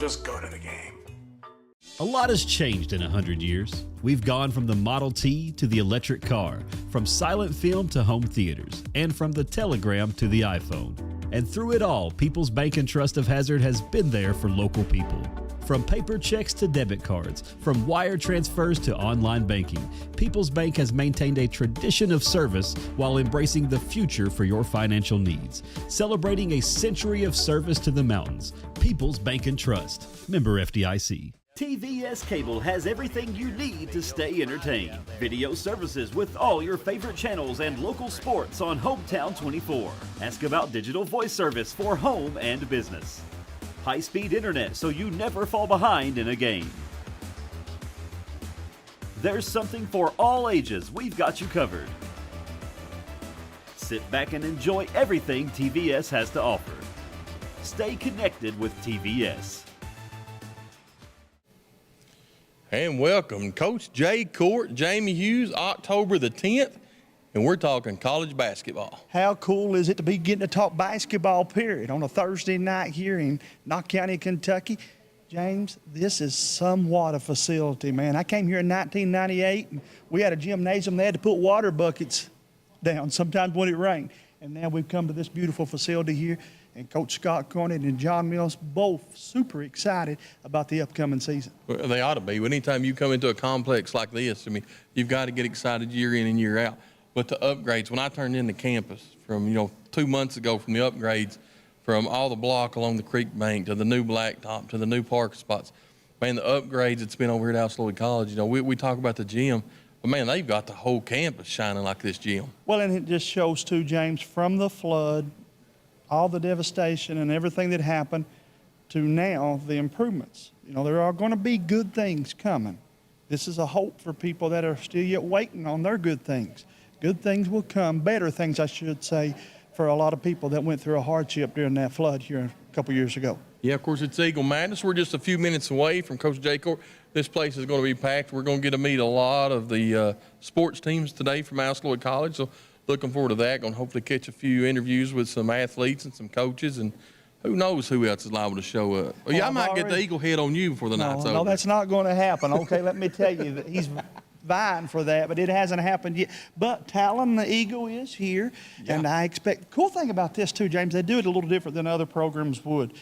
Just go to the game. A lot has changed in 100 years. We've gone from the Model T to the electric car, from silent film to home theaters, and from the telegram to the iPhone. And through it all, People's Bank and Trust of Hazard has been there for local people. From paper checks to debit cards, from wire transfers to online banking, People's Bank has maintained a tradition of service while embracing the future for your financial needs. Celebrating a century of service to the mountains. People's Bank and Trust. Member FDIC. TVS Cable has everything you need to stay entertained. Video services with all your favorite channels and local sports on Hometown 24. Ask about digital voice service for home and business. High-speed internet so you never fall behind in a game. There's something for all ages. We've got you covered. Sit back and enjoy everything TVS has to offer. Stay connected with TVS. And welcome, Coach Jay Court, Jamie Hughes, October the 10th, and we're talking college basketball. How cool is it to be getting to talk basketball, period, on a Thursday night here in Knox County, Kentucky? James, this is somewhat a facility, man. I came here in 1998, and we had a gymnasium. They had to put water buckets down sometimes when it rained. And now we've come to this beautiful facility here. And Coach Scott Cornett and John Mills both super excited about the upcoming season. Well, they ought to be. Anytime you come into a complex like this, I mean, you've got to get excited year in and year out. But the upgrades, when I turned into campus from, 2 months ago, from the upgrades, from all the block along the creek bank to the new blacktop to the new park spots, man, the upgrades that's been over here at Alice Lloyd College, we talk about the gym, but man, they've got the whole campus shining like this gym. Well, and it just shows too, James, from the flood, all the devastation and everything that happened to now the improvements. There are going to be good things coming. This is a hope for people that are still yet waiting on their good things. Good things will come, better things, I should say, for a lot of people that went through a hardship during that flood here a couple years ago. Yeah, of course, it's Eagle Madness. We're just a few minutes away from Coach Jay Court. This place is going to be packed. We're going to get to meet a lot of the sports teams today from Alice Lloyd College. So looking forward to that. Going to hopefully catch a few interviews with some athletes and some coaches, and who knows who else is liable to show up. Well, yeah, I might get the Eagle head on you before the night's over. No, that's not going to happen. Okay, let me tell you that he's vying for that, but it hasn't happened yet. But Talon the Eagle is here, and I expect. Cool thing about this too, James, they do it a little different than other programs would.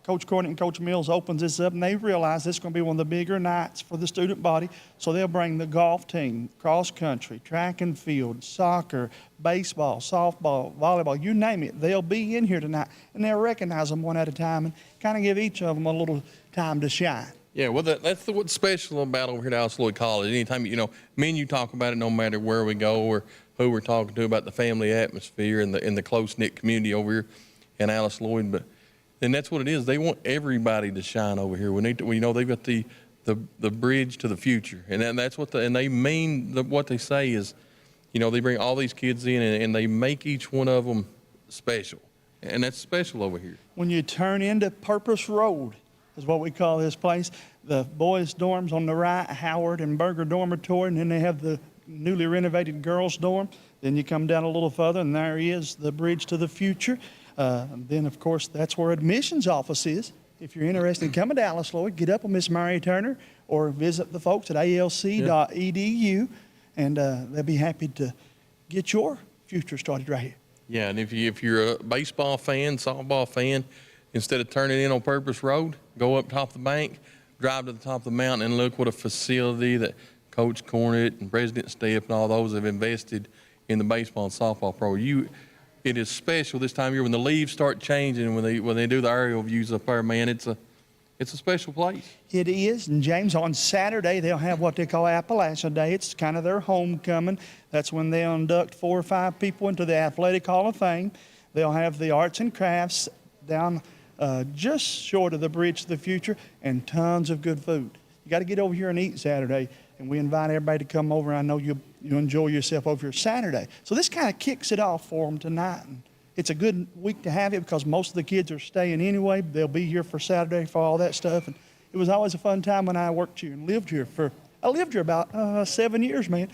Coach Cornett and Coach Mills opens this up, and they realize this is going to be one of the bigger nights for the student body. So they'll bring the golf team, cross country, track and field, soccer, baseball, softball, volleyball, you name it. They'll be in here tonight, and they'll recognize them one at a time and kind of give each of them a little time to shine. Yeah, well, that's what's special about over here at Alice Lloyd College. Anytime, me and you talk about it, no matter where we go or who we're talking to, about the family atmosphere and the close-knit community over here in Alice Lloyd. But and that's what it is. They want everybody to shine over here. We need to, they've got the bridge to the future, and that's what and they mean what they say is, they bring all these kids in and they make each one of them special, and that's special over here. When you turn into Purpose Road, is what we call this place. The boys' dorms on the right, Howard and Berger Dormitory, and then they have the newly renovated girls' dorm. Then you come down a little further, and there is the bridge to the future. Then, of course, that's where admissions office is. If you're interested in coming to Alice Lloyd, get up with Miss Mary Turner or visit the folks at alc.edu, and they'll be happy to get your future started right here. Yeah, and if you're a baseball fan, softball fan, instead of turning in on Purpose Road, go up top of the bank, drive to the top of the mountain, and look what a facility that Coach Cornett and President Stepp and all those have invested in the baseball and softball program. It is special this time of year when the leaves start changing and when they do the aerial views up there, man, it's a special place. It is, and James, on Saturday they'll have what they call Appalachian Day. It's kind of their homecoming. That's when they'll induct 4 or 5 people into the Athletic Hall of Fame. They'll have the arts and crafts down just short of the bridge to the future, and tons of good food. You got to get over here and eat Saturday, and we invite everybody to come over. I know you enjoy yourself over here Saturday. So this kind of kicks it off for them tonight. And it's a good week to have it because most of the kids are staying anyway. They'll be here for Saturday for all that stuff. And it was always a fun time when I worked here and lived here I lived here about 7 years, man.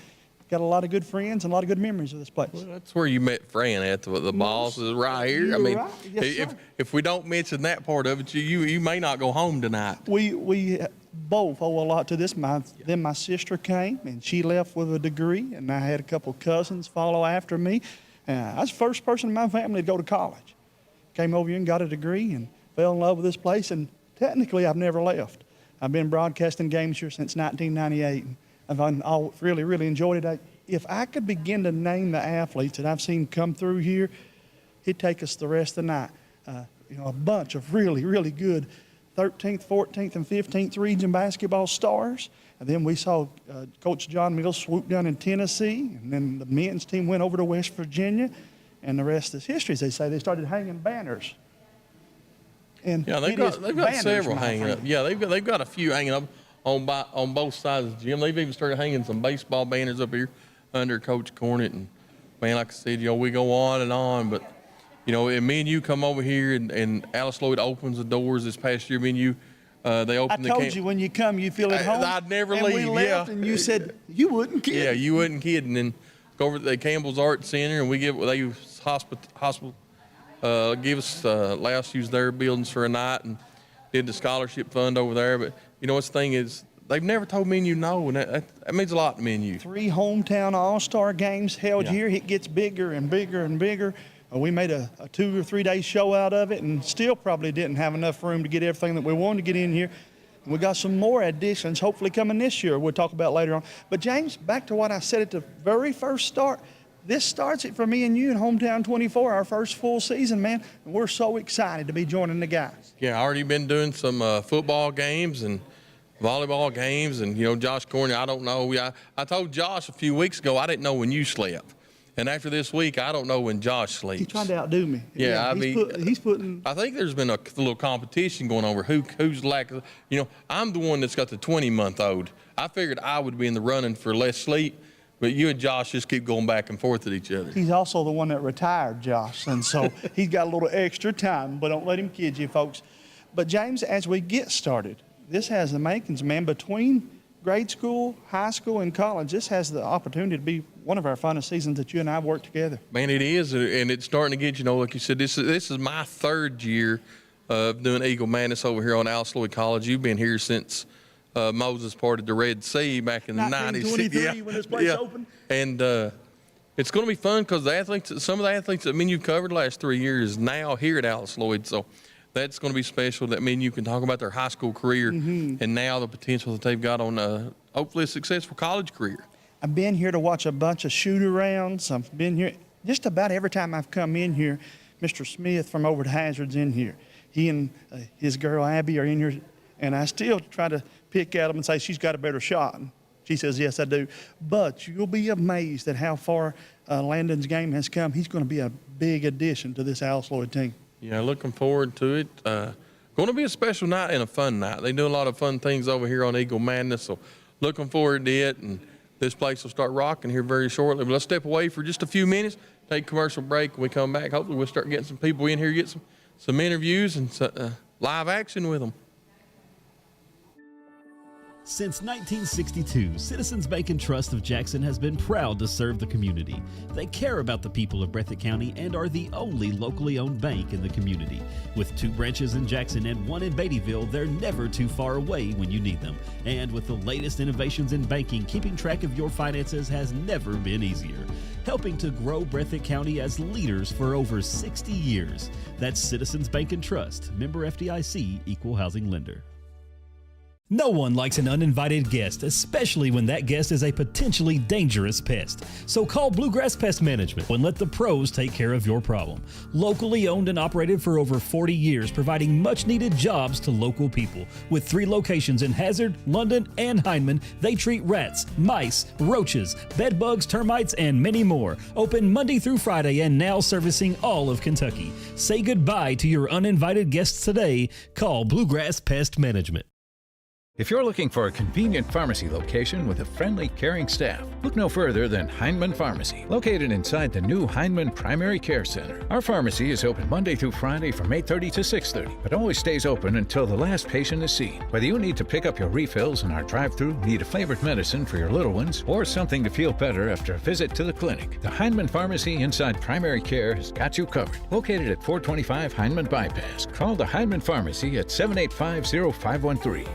got a lot of good friends and a lot of good memories of this place. Well, that's where you met Fran at the boss is right here. I You're mean, right. Yes, if we don't mention that part of it, you may not go home tonight. We both owe a lot to this. Then my sister came, and she left with a degree, and I had a couple cousins follow after me. I was the first person in my family to go to college. Came over here and got a degree and fell in love with this place, and technically I've never left. I've been broadcasting games here since 1998, and I've really, really enjoyed it. If I could begin to name the athletes that I've seen come through here, it'd take us the rest of the night. A bunch of really, really good 13th, 14th, and 15th region basketball stars. And then we saw Coach John Mills swoop down in Tennessee, and then the men's team went over to West Virginia, and the rest is history. As they say, they started hanging banners. And Yeah, they've got several hanging up. Yeah, they've got a few hanging up on both sides of the gym. They've even started hanging some baseball banners up here under Coach Cornett. And man, like I said, we go on, but and me and you come over here, and Alice Lloyd opens the doors this past year. Me and you, they opened the camp. I told you when you come, you feel at home. I'd never and leave. We left, and you said you wouldn't kid. Yeah, you wouldn't kid. And then go over to the Campbell's Art Center, and they hospital give us allow us to use their buildings for a night, and did the scholarship fund over there. But what's the thing is, they've never told me and you no, and that means a lot to me and you. 3 hometown all-star games held here. It gets bigger and bigger and bigger. We made a 2 or 3 day show out of it, and still probably didn't have enough room to get everything that we wanted to get in here. And we got some more additions hopefully coming this year we'll talk about later on. But James, back to what I said at the very first start, this starts it for me and you in Hometown 24, our first full season, man. And we're so excited to be joining the guys. Yeah, I already been doing some football games and volleyball games, and Josh Cornett, I don't know. I told Josh a few weeks ago I didn't know when you slept. And after this week, I don't know when Josh sleeps. He's trying to outdo me. Yeah, he's putting. I think there's been a little competition going over who's I'm the one that's got the 20-month-old. I figured I would be in the running for less sleep, but you and Josh just keep going back and forth at each other. He's also the one that retired, Josh, and so he's got a little extra time. But don't let him kid you, folks. But James, as we get started, this has the makings, man. Between grade school, high school, and college, this has the opportunity to be one of our funnest seasons that you and I have worked together. Man, it is, and it's starting to get, like you said, this is my 3rd year of doing Eagle Madness over here on Alice Lloyd College. You've been here since Moses parted the Red Sea back in the 90s. 1923 when this place opened. And it's going to be fun because some of the athletes that you've covered the last 3 years now here at Alice Lloyd. So that's going to be special. That you can talk about their high school career and now the potential that they've got on hopefully a successful college career. I've been here to watch a bunch of shoot-arounds. I've been here just about every time I've come in here. Mr. Smith from Over to Hazard's in here. He and his girl Abby are in here, and I still try to pick at them and say, she's got a better shot. And she says, yes, I do. But you'll be amazed at how far Landon's game has come. He's going to be a big addition to this Alice Lloyd team. Yeah, looking forward to it. Going to be a special night and a fun night. They do a lot of fun things over here on Eagle Madness, so looking forward to it. And this place will start rocking here very shortly. But let's step away for just a few minutes, take a commercial break. When we come back, hopefully we'll start getting some people in here, get some interviews and live action with them. Since 1962, Citizens Bank and Trust of Jackson has been proud to serve the community. They care about the people of Breathitt County and are the only locally owned bank in the community. With 2 branches in Jackson and 1 in Beattyville, they're never too far away when you need them. And with the latest innovations in banking, keeping track of your finances has never been easier. Helping to grow Breathitt County as leaders for over 60 years. That's Citizens Bank and Trust, member FDIC, equal housing lender. No one likes an uninvited guest, especially when that guest is a potentially dangerous pest. So call Bluegrass Pest Management and let the pros take care of your problem. Locally owned and operated for over 40 years, providing much-needed jobs to local people. With 3 locations in Hazard, London, and Hindman, they treat rats, mice, roaches, bed bugs, termites, and many more. Open Monday through Friday and now servicing all of Kentucky. Say goodbye to your uninvited guests today. Call Bluegrass Pest Management. If you're looking for a convenient pharmacy location with a friendly, caring staff, look no further than Hindman Pharmacy, located inside the new Hindman Primary Care Center. Our pharmacy is open Monday through Friday from 8:30 to 6:30, but always stays open until the last patient is seen. Whether you need to pick up your refills in our drive-thru, need a favorite medicine for your little ones, or something to feel better after a visit to the clinic, the Hindman Pharmacy inside Primary Care has got you covered. Located at 425 Hindman Bypass. Call the Hindman Pharmacy at 785-0513.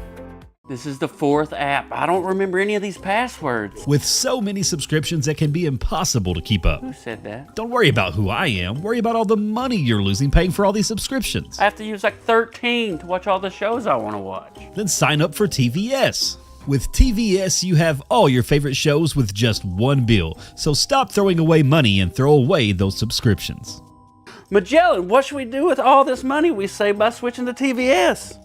This is the 4th app. I don't remember any of these passwords. With so many subscriptions, it can be impossible to keep up. Who said that? Don't worry about who I am. Worry about all the money you're losing paying for all these subscriptions. I have to use like 13 to watch all the shows I want to watch. Then sign up for TVS. With TVS, you have all your favorite shows with just one bill. So stop throwing away money and throw away those subscriptions. Magellan, what should we do with all this money we save by switching to TVS?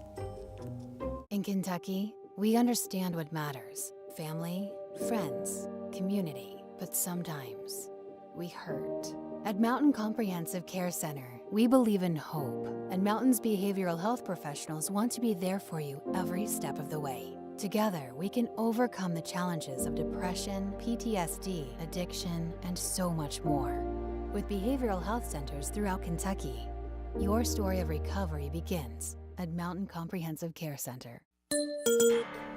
In Kentucky, we understand what matters: family, friends, community. But sometimes we hurt. At Mountain Comprehensive Care Center, we believe in hope, and Mountain's behavioral health professionals want to be there for you every step of the way. Together, we can overcome the challenges of depression, PTSD, addiction, and so much more. With behavioral health centers throughout Kentucky, your story of recovery begins at Mountain Comprehensive Care Center.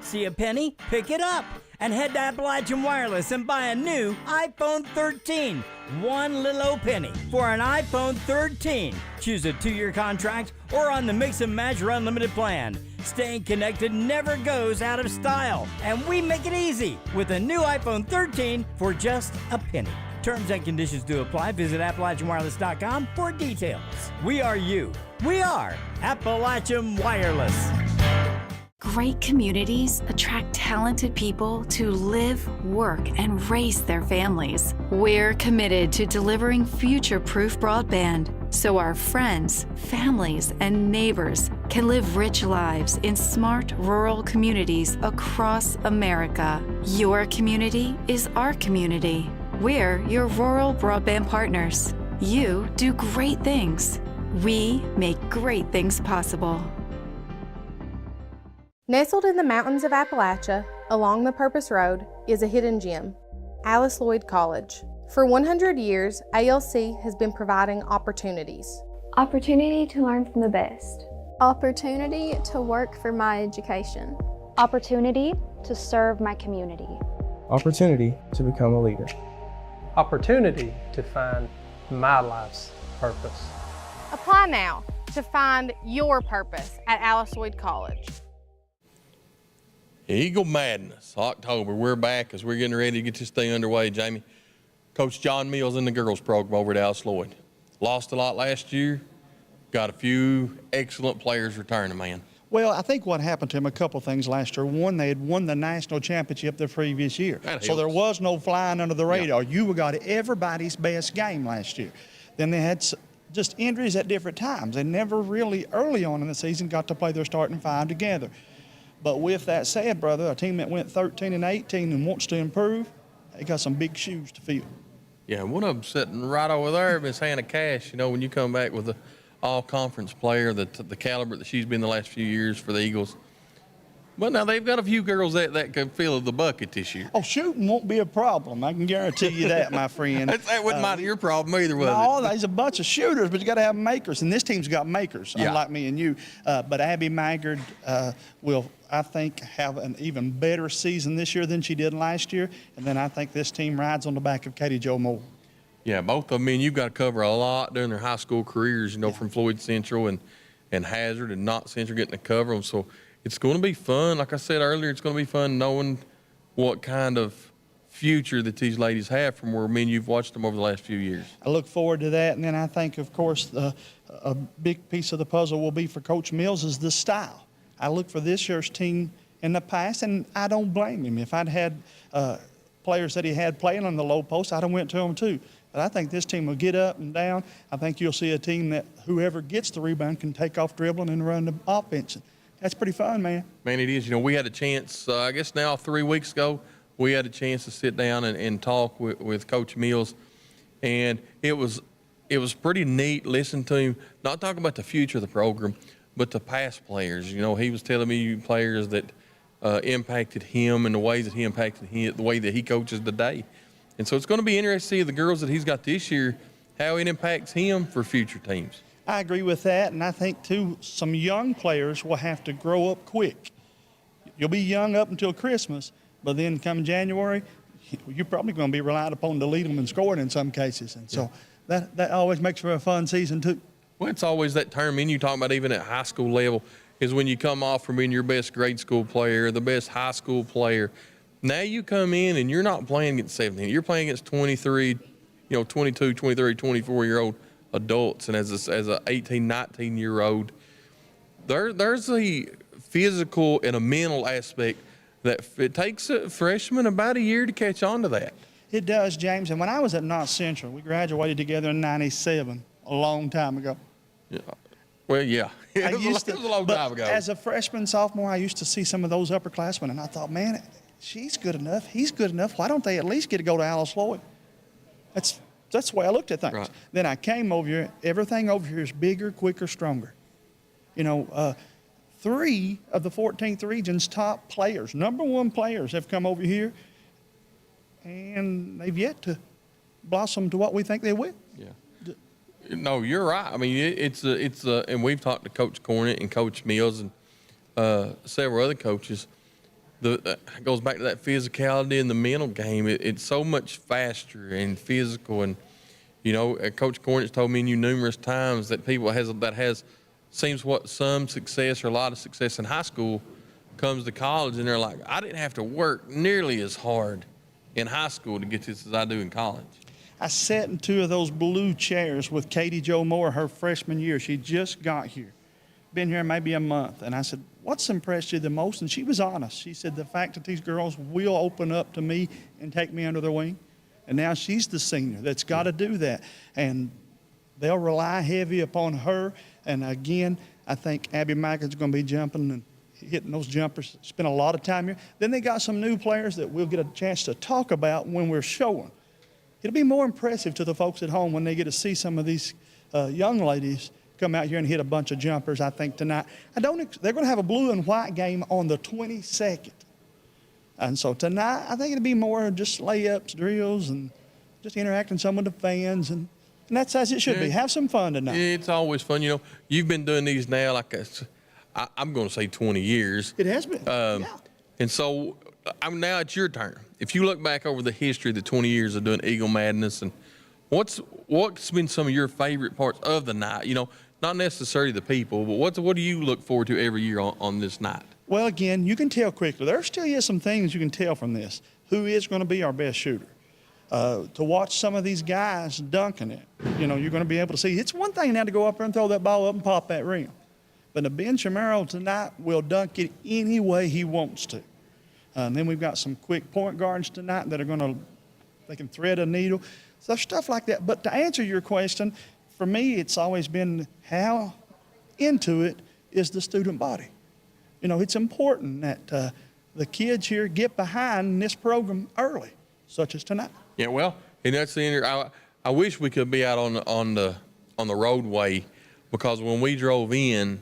See a penny? Pick it up and head to Appalachian Wireless and buy a new iPhone 13. One little old penny for an iPhone 13. Choose a 2-year contract or on the Mix and Match or Unlimited plan. Staying connected never goes out of style, and we make it easy with a new iPhone 13 for just a penny. Terms and conditions do apply. Visit AppalachianWireless.com for details. We are you. We are Appalachian Wireless. Great communities attract talented people to live, work, and raise their families. We're committed to delivering future-proof broadband so our friends, families, and neighbors can live rich lives in smart rural communities across America. Your community is our community. We're your rural broadband partners. You do great things. We make great things possible. Nestled in the mountains of Appalachia, along the Purpose Road, is a hidden gem, Alice Lloyd College. For 100 years, ALC has been providing opportunities. Opportunity to learn from the best. Opportunity to work for my education. Opportunity to serve my community. Opportunity to become a leader. Opportunity to find my life's purpose. Apply now to find your purpose at Alice Lloyd College. Eagle Madness, October. We're back as we're getting ready to get this thing underway, Jamie. Coach John Mills in the girls program over at Alice Lloyd. Lost a lot last year. Got a few excellent players returning, man. Well, I think what happened to them, a couple things last year. One, they had won the national championship the previous year. So there was no flying under the radar. Yeah. You got everybody's best game last year. Then they had just injuries at different times. They never really, early on in the season, got to play their starting 5 together. But with that said, brother, a team that went 13-18 and wants to improve, they got some big shoes to fill. Yeah, one of them sitting right over there, Miss Hannah Cash. You know, when you come back with an all-conference player, the caliber that she's been the last few years for the Eagles. Well, now they've got a few girls that can fill the bucket this year. Oh, shooting won't be a problem. I can guarantee you that, my friend. That wasn't mind your problem either, was it? No, there's a bunch of shooters, but you got to have makers, and this team's got makers, unlike me and you. But Abby Maggard will, I think, have an even better season this year than she did last year, and then I think this team rides on the back of Katie Jo Moore. Yeah, both of them. I mean, you've got to cover a lot during their high school careers, you know, from Floyd Central and Hazard and Knott Central getting to cover them. So it's going to be fun. Like I said earlier, it's going to be fun knowing what kind of future that these ladies have from where me and you've watched them over the last few years. I look forward to that. And then I think, of course, a big piece of the puzzle will be for Coach Mills is the style. I look for this year's team in the past, and I don't blame him. If I'd had players that he had playing on the low post, I'd have went to them too. But I think this team will get up and down. I think you'll see a team that whoever gets the rebound can take off dribbling and run the offense. That's pretty fun, man. Man, it is. You know, we had a chance, I guess now 3 weeks ago, we had a chance to sit down and talk with Coach Mills. And it was pretty neat listening to him, not talking about the future of the program, but the past players. You know, he was telling me players that impacted him and the ways that he impacted him, the way that he coaches today. And so it's going to be interesting to see the girls that he's got this year, how it impacts him for future teams. I agree with that, and I think, too, some young players will have to grow up quick. You'll be young up until Christmas, but then come January, you're probably going to be relied upon to lead them in scoring in some cases. And so that always makes for a fun season, too. Well, it's always that term, and you talk about even at high school level, is when you come off from being your best grade school player, the best high school player. Now you come in and you're not playing against 17. You're playing against 23, 22, 23, 24-year-old adults. And as a 18, 19-year-old, there's a physical and a mental aspect that it takes a freshman about a year to catch on to that. It does, James. And when I was at North Central, we graduated together in '97, a long time ago. Yeah. Well, yeah. It was a long time ago. As a freshman, sophomore, I used to see some of those upperclassmen, and I thought, man, she's good enough. He's good enough. Why don't they at least get to go to Alice Lloyd? That's the way I looked at things. Right. Then I came over here. Everything over here is bigger, quicker, stronger. 3 of the 14th region's top players, number 1 players, have come over here, and they've yet to blossom to what we think they will. Yeah. No, you're right. I mean, it's and we've talked to Coach Cornett and Coach Mills and several other coaches. It goes back to that physicality in the mental game. It's so much faster and physical. And, Coach Cornett's told me and you numerous times that people seems what some success or a lot of success in high school comes to college, and they're like, I didn't have to work nearly as hard in high school to get this as I do in college. I sat in 2 of those blue chairs with Katie Jo Moore her freshman year. She just got here, been here maybe a month. And I said, what's impressed you the most? And she was honest. She said, the fact that these girls will open up to me and take me under their wing. And now she's the senior that's got to do that. And they'll rely heavy upon her. And again, I think Abby Mackin's going to be jumping and hitting those jumpers, spent a lot of time here. Then they got some new players that we'll get a chance to talk about when we're showing. It'll be more impressive to the folks at home when they get to see some of these young ladies come out here and hit a bunch of jumpers, I think, tonight. They're going to have a blue and white game on the 22nd. And so tonight, I think it'll be more just layups, drills, and just interacting some with the fans. And that's as it should be. Have some fun tonight. It's always fun. You've been doing these now I'm going to say 20 years. It has been, yeah. And so now it's your turn. If you look back over the history of the 20 years of doing Eagle Madness, and what's been some of your favorite parts of the night? Not necessarily the people, but what do you look forward to every year on this night? Well, again, you can tell quickly. There still is some things you can tell from this. Who is going to be our best shooter? To watch some of these guys dunking it, you're going to be able to see. It's one thing now to go up there and throw that ball up and pop that rim. But Ben Chamorro tonight will dunk it any way he wants to. And then we've got some quick point guards tonight that are they can thread a needle. So stuff like that. But to answer your question, for me, it's always been how into it is the student body. It's important that the kids here get behind this program early, such as tonight. Yeah, well, and that's the I wish we could be out on the roadway, because when we drove in,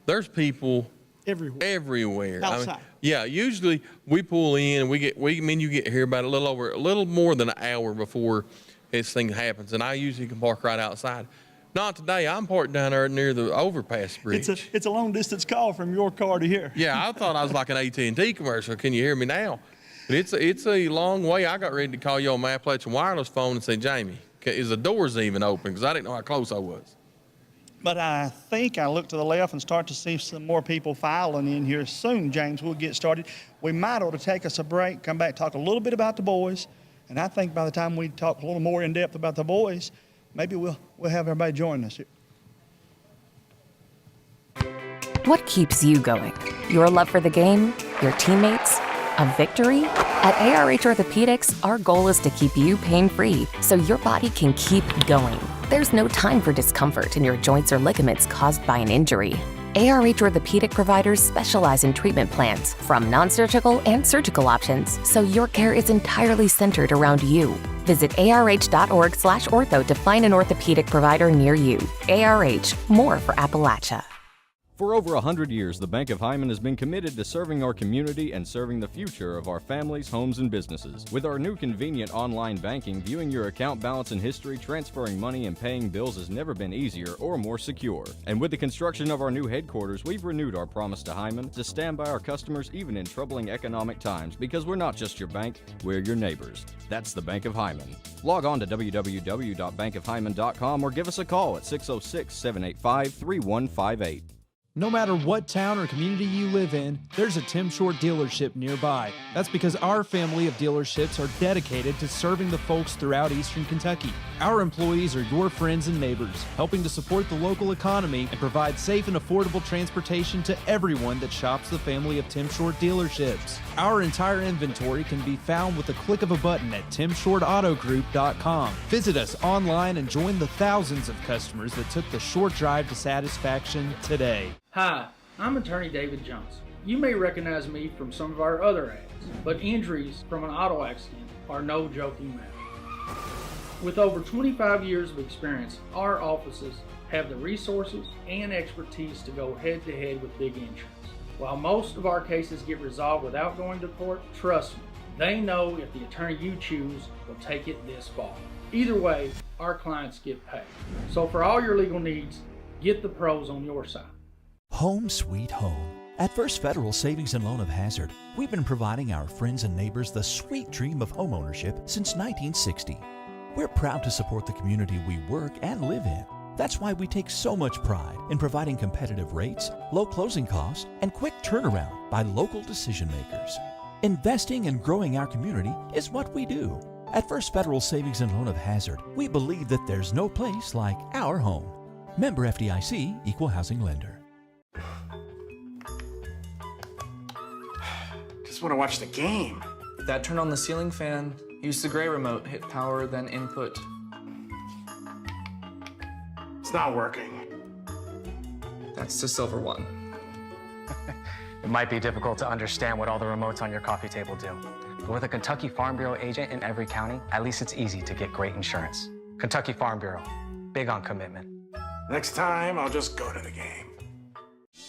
there's people everywhere. Outside. Usually we pull in and you get here about a little more than an hour before this thing happens, and I usually can park right outside. Not today. I'm parked down there near the overpass bridge. It's a long distance call from your car to here. Yeah, I thought I was like an AT&T commercial. Can you hear me now? But it's a long way. I got ready to call you on my Appalachian Wireless phone and say, Jamie, is the doors even open? Because I didn't know how close I was. But I think I look to the left and start to see some more people filing in here soon, James. We'll get started. We might ought to take us a break, come back, talk a little bit about the boys. And I think by the time we talk a little more in depth about the boys, maybe we'll have everybody join us here. What keeps you going? Your love for the game? Your teammates? A victory? At ARH Orthopedics, our goal is to keep you pain-free so your body can keep going. There's no time for discomfort in your joints or ligaments caused by an injury. ARH Orthopedic providers specialize in treatment plans, from non-surgical and surgical options, so your care is entirely centered around you. Visit arh.org/ortho to find an orthopedic provider near you. ARH, more for Appalachia. For over 100 years, the Bank of Hyman has been committed to serving our community and serving the future of our families, homes, and businesses. With our new convenient online banking, viewing your account balance and history, transferring money, and paying bills has never been easier or more secure. And with the construction of our new headquarters, we've renewed our promise to Hyman to stand by our customers even in troubling economic times, because we're not just your bank, we're your neighbors. That's the Bank of Hyman. Log on to www.bankofhyman.com or give us a call at 606-785-3158. No matter what town or community you live in, there's a Tim Short dealership nearby. That's because our family of dealerships are dedicated to serving the folks throughout Eastern Kentucky. Our employees are your friends and neighbors, helping to support the local economy and provide safe and affordable transportation to everyone that shops the family of Tim Short dealerships. Our entire inventory can be found with the click of a button at timshortautogroup.com. Visit us online and join the thousands of customers that took the short drive to satisfaction today. Hi, I'm attorney David Johnson. You may recognize me from some of our other ads, but injuries from an auto accident are no joking matter. With over 25 years of experience, our offices have the resources and expertise to go head to head with big insurance. While most of our cases get resolved without going to court, trust me, they know if the attorney you choose will take it this far. Either way, our clients get paid. So for all your legal needs, get the pros on your side. Home sweet home. At First Federal Savings and Loan of Hazard, we've been providing our friends and neighbors the sweet dream of homeownership since 1960. We're proud to support the community we work and live in. That's why we take so much pride in providing competitive rates, low closing costs, and quick turnaround by local decision makers. Investing and growing our community is what we do. At First Federal Savings and Loan of Hazard, we believe that there's no place like our home. Member FDIC, Equal Housing Lender. Just want to watch the game. Dad, turn on the ceiling fan. Use the gray remote. Hit power, then input. It's not working. That's the silver one. It might be difficult to understand what all the remotes on your coffee table do. But with a Kentucky Farm Bureau agent in every county, at least it's easy to get great insurance. Kentucky Farm Bureau, big on commitment. Next time, I'll just go to the game.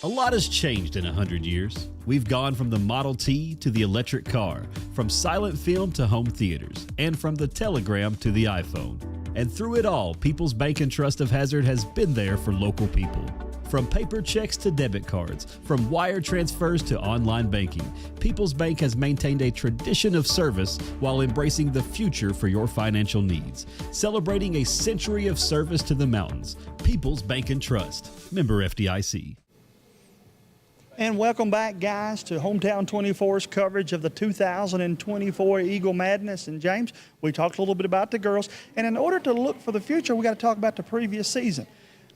A lot has changed in 100 years. We've gone from the Model T to the electric car, from silent film to home theaters, and from the telegram to the iPhone. And through it all, People's Bank and Trust of Hazard has been there for local people. From paper checks to debit cards, from wire transfers to online banking, People's Bank has maintained a tradition of service while embracing the future for your financial needs. Celebrating a century of service to the mountains. People's Bank and Trust. Member FDIC. And welcome back, guys, to Hometown 24's coverage of the 2024 Eagle Madness. And James, we talked a little bit about the girls. And in order to look for the future, we got to talk about the previous season.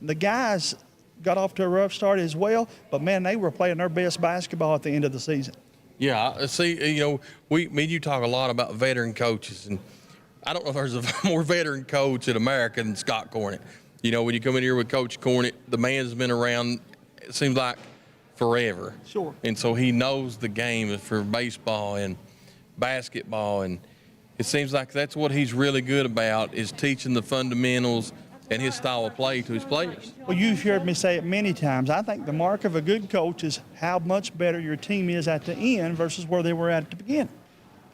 The guys got off to a rough start as well, but man, they were playing their best basketball at the end of the season. Yeah, see, you know, me and you talk a lot about veteran coaches, and I don't know if there's a more veteran coach in America than Scott Cornett. You know, when you come in here with Coach Cornett, the man's been around, it seems like, forever. Sure. And so he knows the game for baseball and basketball, and it seems like that's what he's really good about, is teaching the fundamentals and his style of play to his players. Well, you've heard me say it many times. I think the mark of a good coach is how much better your team is at the end versus where they were at the beginning.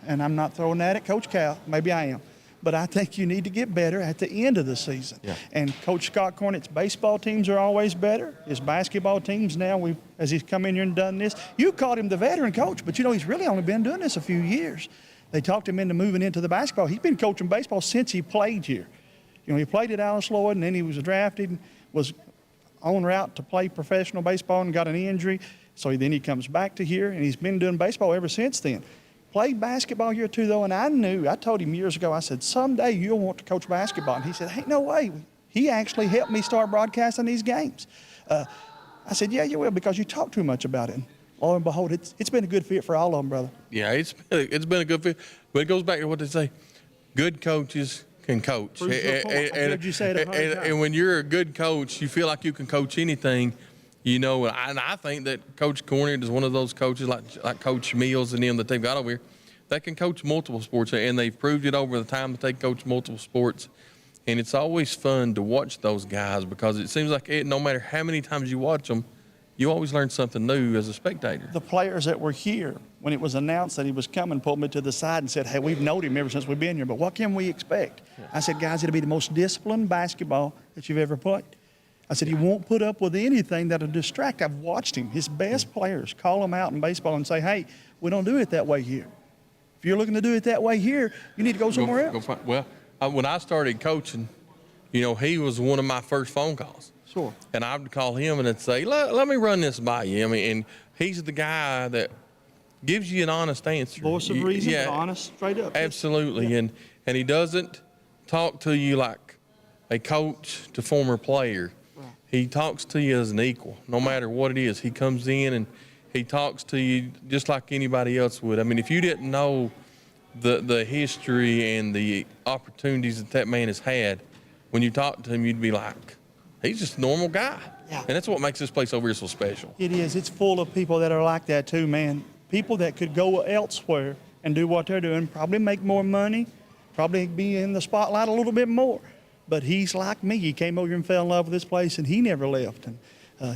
And I'm not throwing that at Coach Cal. Maybe I am. But I think you need to get better at the end of the season. Yeah. And Coach Scott Cornett's baseball teams are always better. His basketball teams now, as he's come in here and done this, you called him the veteran coach, but you know he's really only been doing this a few years. They talked him into moving into the basketball. He's been coaching baseball since he played here. You know, he played at Alice Lloyd, and then he was drafted, was en route to play professional baseball and got an injury. So then he comes back to here, and he's been doing baseball ever since then. Played basketball here too, though, and I told him years ago, I said, someday you'll want to coach basketball. And he said, hey, no way. He actually helped me start broadcasting these games. I said, yeah, you will, because you talk too much about it. And lo and behold, it's been a good fit for all of them, brother. Yeah, it's been a good fit. But it goes back to what they say, good coaches can coach. And when you're a good coach, you feel like you can coach anything, you know. And I think that Coach Cornett is one of those coaches like Coach Mills and them that they've got over here that can coach multiple sports, and they've proved it over the time that they coach multiple sports. And it's always fun to watch those guys, because it seems like no matter how many times you watch them, you always learn something new as a spectator. The players that were here, when it was announced that he was coming, pulled me to the side and said, hey, we've known him ever since we've been here, but what can we expect? I said, guys, it'll be the most disciplined basketball that you've ever played. I said, he won't put up with anything that'll distract. I've watched him. His best players call him out in baseball and say, hey, we don't do it that way here. If you're looking to do it that way here, you need to go somewhere else. Well, when I started coaching, he was one of my first phone calls. Sure. And I would call him and I'd say, let me run this by you. And he's the guy that gives you an honest answer. Voice of reason, honest, straight up. Absolutely. Yeah. And he doesn't talk to you like a coach to former player. Right. He talks to you as an equal, no matter what it is. He comes in and he talks to you just like anybody else would. I mean, if you didn't know the history and the opportunities that man has had, when you talk to him, you'd be like, he's just a normal guy. Yeah. And that's what makes this place over here so special. It is. It's full of people that are like that too, man. People that could go elsewhere and do what they're doing, probably make more money, probably be in the spotlight a little bit more. But he's like me. He came over here and fell in love with this place, and he never left. And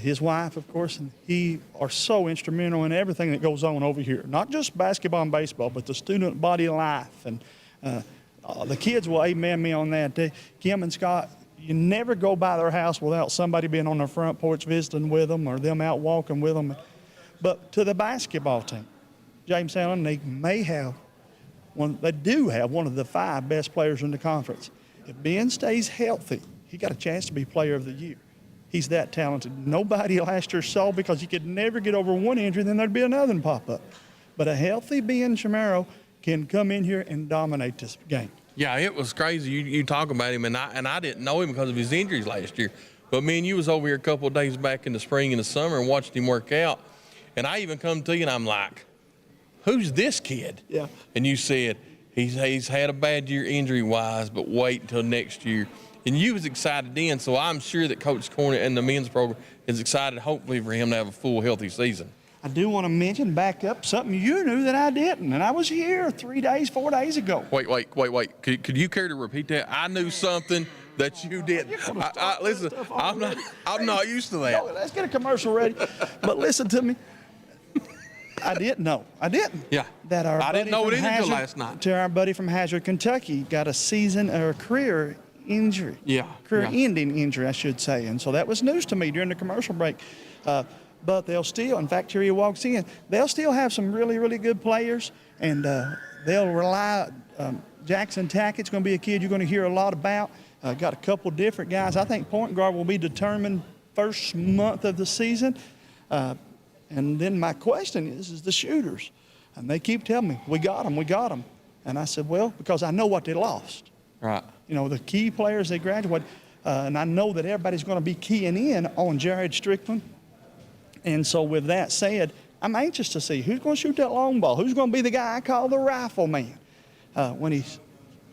his wife, of course, and he are so instrumental in everything that goes on over here. Not just basketball and baseball, but the student body life. And the kids will amen me on that. Kim and Scott, you never go by their house without somebody being on their front porch visiting with them or them out walking with them. But to the basketball team, James Allen, they do have one of the 5 best players in the conference. If Ben stays healthy, he got a chance to be player of the year. He's that talented. Nobody last year saw, because he could never get over one injury, then there'd be another one pop up. But a healthy Ben Shamaro can come in here and dominate this game. Yeah, it was crazy. You talk about him, and I didn't know him because of his injuries last year. But me and you was over here a couple of days back in the spring and the summer and watched him work out. And I even come to you and I'm like, who's this kid? Yeah. And you said, he's had a bad year injury-wise, but wait until next year. And you was excited then, so I'm sure that Coach Cornett and the men's program is excited, hopefully, for him to have a full, healthy season. I do want to mention, back up, something you knew that I didn't, and I was here 4 days ago. Wait. Could you care to repeat that? I knew something that you didn't. Listen, I'm not used to that. No, let's get a commercial ready. But listen to me. I didn't know. I didn't. Yeah. That our I didn't know it either Hazard, till last night. To our buddy from Hazard, Kentucky, got a season or a career injury. Yeah. Career-ending injury, I should say. And so that was news to me during the commercial break. But they'll still, in fact, here he walks in, they'll still have some really, really good players, and they'll rely, Jackson Tackett's going to be a kid you're going to hear a lot about. Got a couple different guys. I think point guard will be determined first month of the season. And then my question is the shooters. And they keep telling me, we got them. And I said, well, because I know what they lost. Right. The key players they graduate, and I know that everybody's going to be keying in on Jared Strickland. And so with that said, I'm anxious to see who's going to shoot that long ball, who's going to be the guy I call the rifle man when he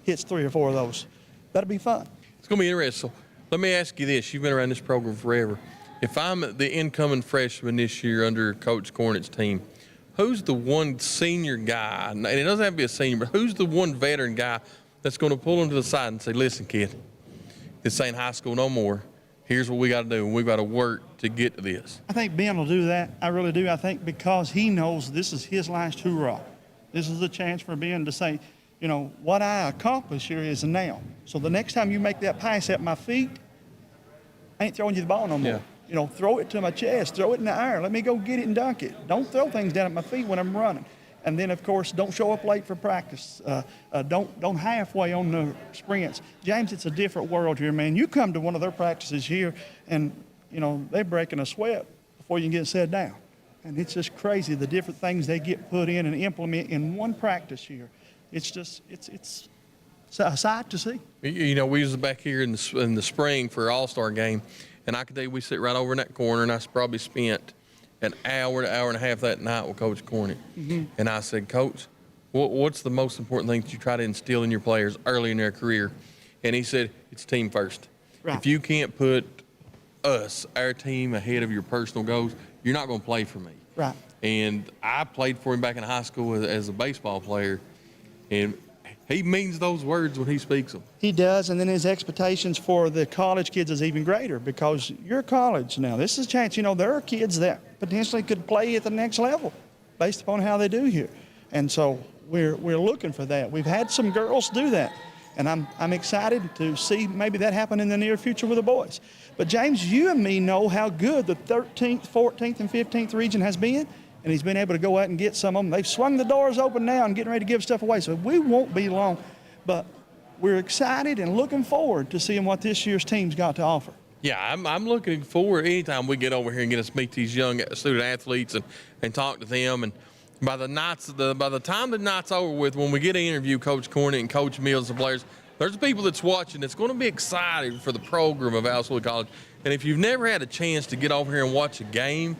hits 3 or 4 of those. That'll be fun. It's going to be interesting. So let me ask you this. You've been around this program forever. If I'm the incoming freshman this year under Coach Cornett's team, who's the one senior guy, and it doesn't have to be a senior, but who's the one veteran guy that's going to pull him to the side and say, listen, kid, this ain't high school no more. Here's what we got to do, and we've got to work to get to this. I think Ben will do that. I really do. I think because he knows this is his last hurrah. This is a chance for Ben to say, what I accomplished here is now. So the next time you make that pass at my feet, I ain't throwing you the ball no more. Yeah. Throw it to my chest, throw it in the air. Let me go get it and dunk it. Don't throw things down at my feet when I'm running. And then, of course, don't show up late for practice. Don't halfway on the sprints. James, it's a different world here, man. You come to one of their practices here, and, they're breaking a sweat before you can get set down. And it's just crazy, the different things they get put in and implement in one practice here. It's just, it's a sight to see. We was back here in the spring for an All-Star game, and I could tell you we sit right over in that corner, and I probably spent an hour to hour and a half that night with Coach Cornett. Mm-hmm. And I said, Coach, what's the most important thing that you try to instill in your players early in their career? And he said, it's team first. Right. If you can't put our team, ahead of your personal goals, you're not going to play for me. Right. And I played for him back in high school as a baseball player. And he means those words when he speaks them. He does, and then his expectations for the college kids is even greater because you're college now. This is a chance. There are kids that potentially could play at the next level based upon how they do here. And so we're looking for that. We've had some girls do that, and I'm excited to see maybe that happen in the near future with the boys. But James, you and me know how good the 13th, 14th, and 15th region has been, and he's been able to go out and get some of them. They've swung the doors open now and getting ready to give stuff away, so we won't be long. But we're excited and looking forward to seeing what this year's team's got to offer. Yeah, I'm looking forward anytime we get over here and get to meet these young student athletes and talk to them. And by the time the night's over with, when we get to interview Coach Cornett and Coach Mills, the players, there's people that's watching that's going to be excited for the program of Alice Lloyd College. And if you've never had a chance to get over here and watch a game,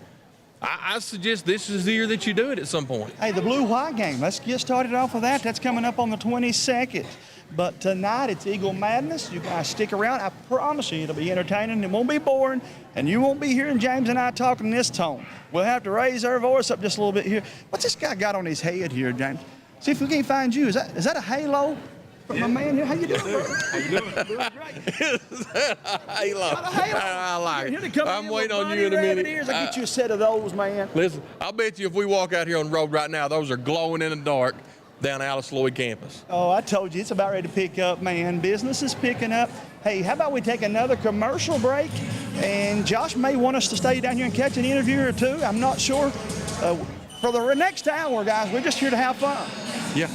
I suggest this is the year that you do it at some point. Hey, the Blue-White game, let's get started off with that. That's coming up on the 22nd. But tonight, it's Eagle Madness. You guys stick around. I promise you it'll be entertaining. It won't be boring, and you won't be hearing James and I talking in this tone. We'll have to raise our voice up just a little bit here. What's this guy got on his head here, James? See if we can't find you. Is that a halo? From my man here, how you doing, brother? How you doing? Doing great. Halo. I like it. I'm waiting on you in a minute. I'll get you a set of those, man. Listen, I'll bet you if we walk out here on the road right now, those are glowing in the dark down Alice Lloyd campus. Oh, I told you, it's about ready to pick up, man. Business is picking up. Hey, how about we take another commercial break? And Josh may want us to stay down here and catch an interview or two. I'm not sure. For the next hour, guys, we're just here to have fun. Yeah.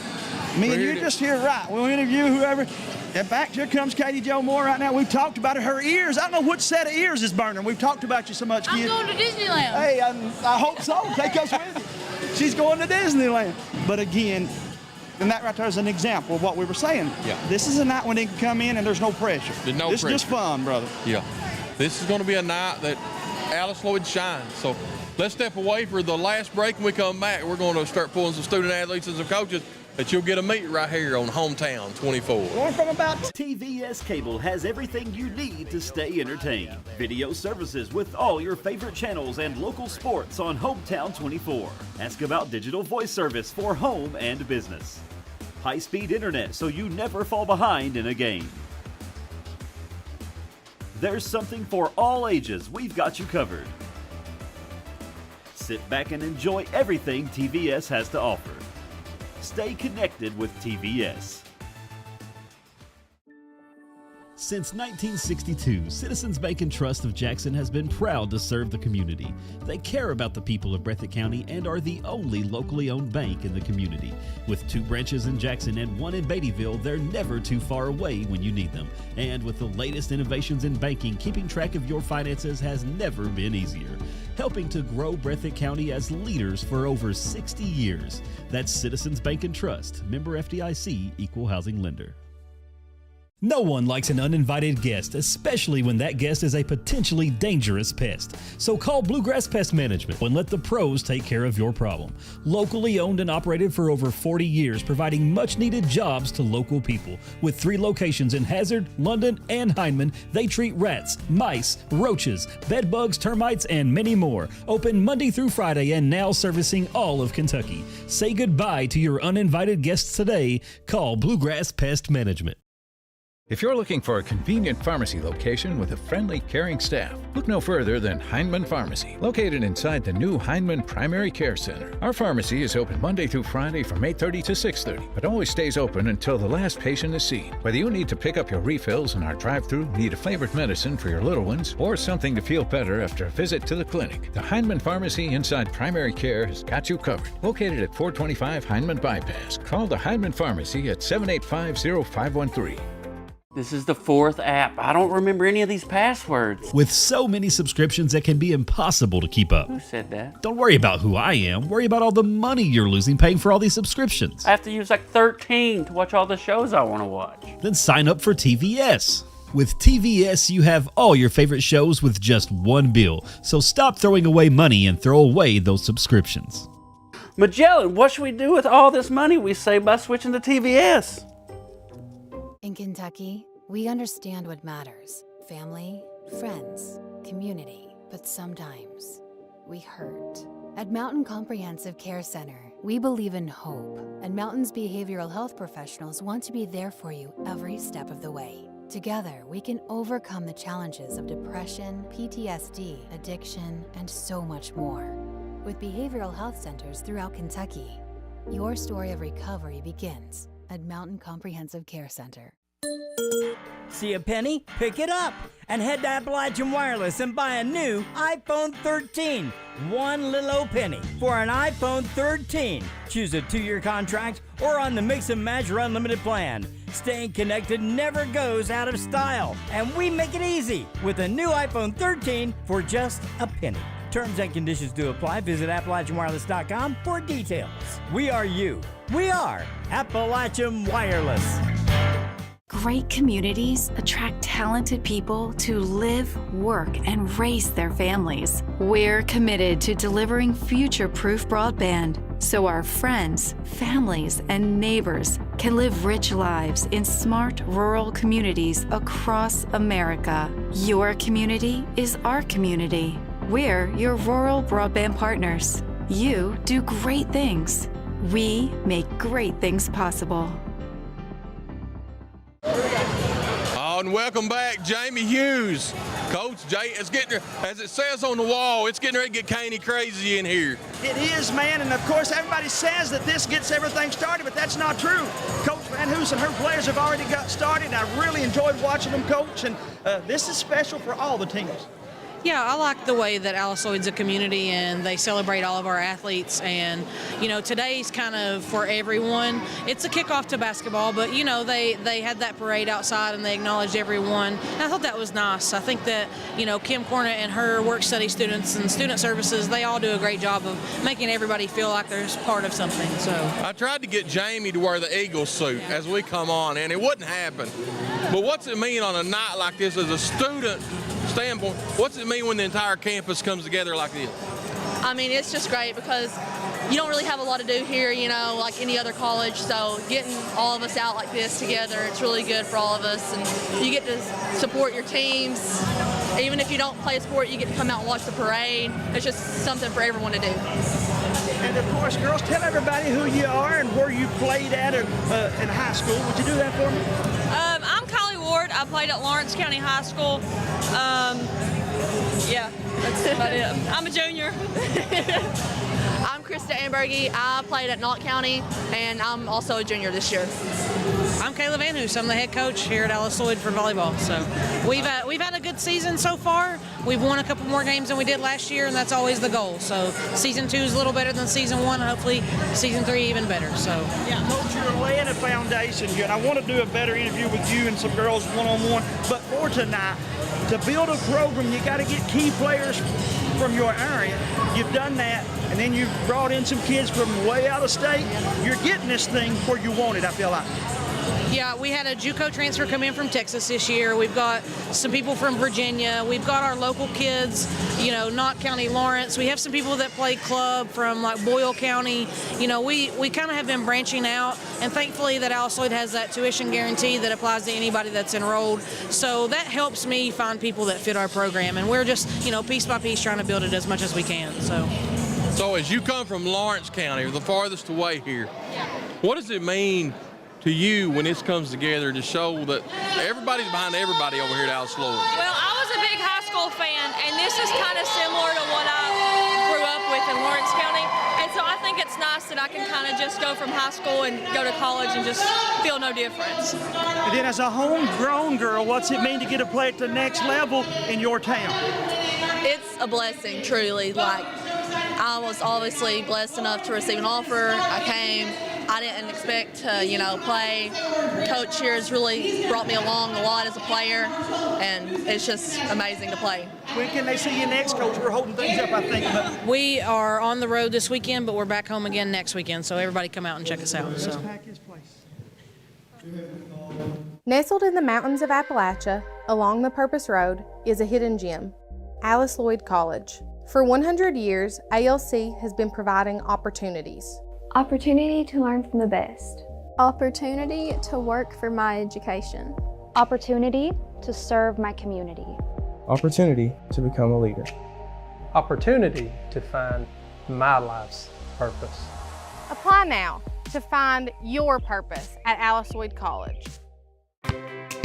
Me and you just here, right? We'll interview whoever. In fact, here comes Katie Jo Moore right now. We've talked about her ears. I don't know which set of ears is burning. We've talked about you so much, kid. I'm going to Disneyland. Hey, I hope so. Take us with you. She's going to Disneyland. But again, and that right there is an example of what we were saying. Yeah. This is a night when they can come in and there's no pressure. There's no pressure. It's just fun, brother. Yeah. This is going to be a night that Alice Lloyd shines. So let's step away for the last break. When we come back, we're going to start pulling some student athletes and some coaches that you'll get to meet right here on Hometown 24. Going from about TVS Cable has everything you need to stay entertained. Video services with all your favorite channels and local sports on Hometown 24. Ask about digital voice service for home and business. High-speed internet so you never fall behind in a game. There's something for all ages. We've got you covered. Sit back and enjoy everything TVS has to offer. Stay connected with TVS. Since 1962, Citizens Bank and Trust of Jackson has been proud to serve the community. They care about the people of Breathitt County and are the only locally owned bank in the community. With 2 branches in Jackson and 1 in Beattyville, they're never too far away when you need them. And with the latest innovations in banking, keeping track of your finances has never been easier. Helping to grow Breathitt County as leaders for over 60 years. That's Citizens Bank and Trust, member FDIC, equal housing lender. No one likes an uninvited guest, especially when that guest is a potentially dangerous pest. So call Bluegrass Pest Management and let the pros take care of your problem. Locally owned and operated for over 40 years, providing much-needed jobs to local people. With 3 locations in Hazard, London, and Hindman, they treat rats, mice, roaches, bed bugs, termites, and many more. Open Monday through Friday and now servicing all of Kentucky. Say goodbye to your uninvited guests today. Call Bluegrass Pest Management. If you're looking for a convenient pharmacy location with a friendly, caring staff, look no further than Hindman Pharmacy, located inside the new Hindman Primary Care Center. Our pharmacy is open Monday through Friday from 8:30 to 6:30, but always stays open until the last patient is seen. Whether you need to pick up your refills in our drive-thru, need a favorite medicine for your little ones, or something to feel better after a visit to the clinic, the Hindman Pharmacy inside Primary Care has got you covered. Located at 425 Hindman Bypass. Call the Hindman Pharmacy at 785-0513. This is the 4th app. I don't remember any of these passwords. With so many subscriptions, it can be impossible to keep up. Who said that? Don't worry about who I am. Worry about all the money you're losing paying for all these subscriptions. I have to use like 13 to watch all the shows I want to watch. Then sign up for TVS. With TVS, you have all your favorite shows with just one bill. So stop throwing away money and throw away those subscriptions. Magellan, what should we do with all this money we save by switching to TVS? In Kentucky, we understand what matters. Family, friends, community. But sometimes we hurt. At Mountain Comprehensive Care Center, we believe in hope, and Mountain's behavioral health professionals want to be there for you every step of the way. Together, we can overcome the challenges of depression, PTSD, addiction, and so much more. With behavioral health centers throughout Kentucky, your story of recovery begins at Mountain Comprehensive Care Center. See a penny? Pick it up and head to Appalachian Wireless and buy a new iPhone 13. One little old penny for an iPhone 13. Choose a 2-year contract or on the Mix and Match or Unlimited plan. Staying connected never goes out of style, and we make it easy with a new iPhone 13 for just a penny. Terms and conditions do apply. Visit AppalachianWireless.com for details. We are you. We are Appalachian Wireless. Great communities attract talented people to live, work, and raise their families. We're committed to delivering future-proof broadband so our friends, families, and neighbors can live rich lives in smart rural communities across America. Your community is our community. We're your rural broadband partners. You do great things. We make great things possible. And welcome back, Jamie Hughes. Coach Jay, it's getting, as it says on the wall, it's getting ready to get canny crazy in here. It is, man, and of course everybody says that this gets everything started, but that's not true. Coach Van Hoos and her players have already got started. I really enjoyed watching them coach, and this is special for all the teams. Yeah, I like the way that Alice Lloyd's a community and they celebrate all of our athletes. And, you know, today's kind of for everyone. It's a kickoff to basketball, but, you know, they had that parade outside and they acknowledged everyone. And I thought that was nice. I think that, you know, Kim Cornett and her work study students and student services, they all do a great job of making everybody feel like they're part of something. So I tried to get Jamie to wear the Eagles suit as we come on, and it wouldn't happen. But what's it mean on a night like this as a student standpoint? What's it mean when the entire campus comes together like this? I mean, it's just great because you don't really have a lot to do here, you know, like any other college. So getting all of us out like this together, it's really good for all of us. And you get to support your teams. Even if you don't play a sport, you get to come out and watch the parade. It's just something for everyone to do. And of course, girls, tell everybody who you are and where you played at in high school. Would you do that for me? I'm Kylie Ward. I played at Lawrence County High School. Yeah, that's about it. I'm a junior. I'm Krista Ambergy. I played at Knott County, and I'm also a junior this year. I'm Kayla Van Hoos. I'm the head coach here at Alice Lloyd for volleyball. So we've had a good season so far. We've won a couple more games than we did last year, and that's always the goal. So season 2 is a little better than season 1, and hopefully season 3 even better. So yeah, Coach, you're laying a foundation here, and I want to do a better interview with you and some girls one-on-one. But for tonight, to build a program, you got to get key players from your area. You've done that, and then you've brought in some kids from way out of state. You're getting this thing where you want it, I feel like. Yeah, we had a JUCO transfer come in from Texas this year. We've got some people from Virginia. We've got our local kids, you know, Knott County, Lawrence. We have some people that play club from like Boyle County. You know, we kind of have been branching out, and thankfully that Alice Lloyd has that tuition guarantee that applies to anybody that's enrolled. So that helps me find people that fit our program, and we're just, you know, piece by piece trying to build it as much as we can. So as you come from Lawrence County, the farthest away here, what does it mean to you when this comes together to show that everybody's behind everybody over here at Alice Lloyd? Well, I was a big high school fan, and this is kind of similar to what I grew up with in Lawrence County. And so I think it's nice that I can kind of just go from high school and go to college and just feel no difference. And then as a homegrown girl, what's it mean to get to play at the next level in your town? It's a blessing, truly. Like, I was obviously blessed enough to receive an offer. I came. I didn't expect to, you know, play. Coach here has really brought me along a lot as a player, and it's just amazing to play. When can they see you next, Coach? We're holding things up, I think. We are on the road this weekend, but we're back home again next weekend, so everybody come out and check us out. So. Nestled in the mountains of Appalachia, along the Purpose Road, is a hidden gem, Alice Lloyd College. For 100 years, ALC has been providing opportunities. Opportunity to learn from the best. Opportunity to work for my education. Opportunity to serve my community. Opportunity to become a leader. Opportunity to find my life's purpose. Apply now to find your purpose at Alice Lloyd College.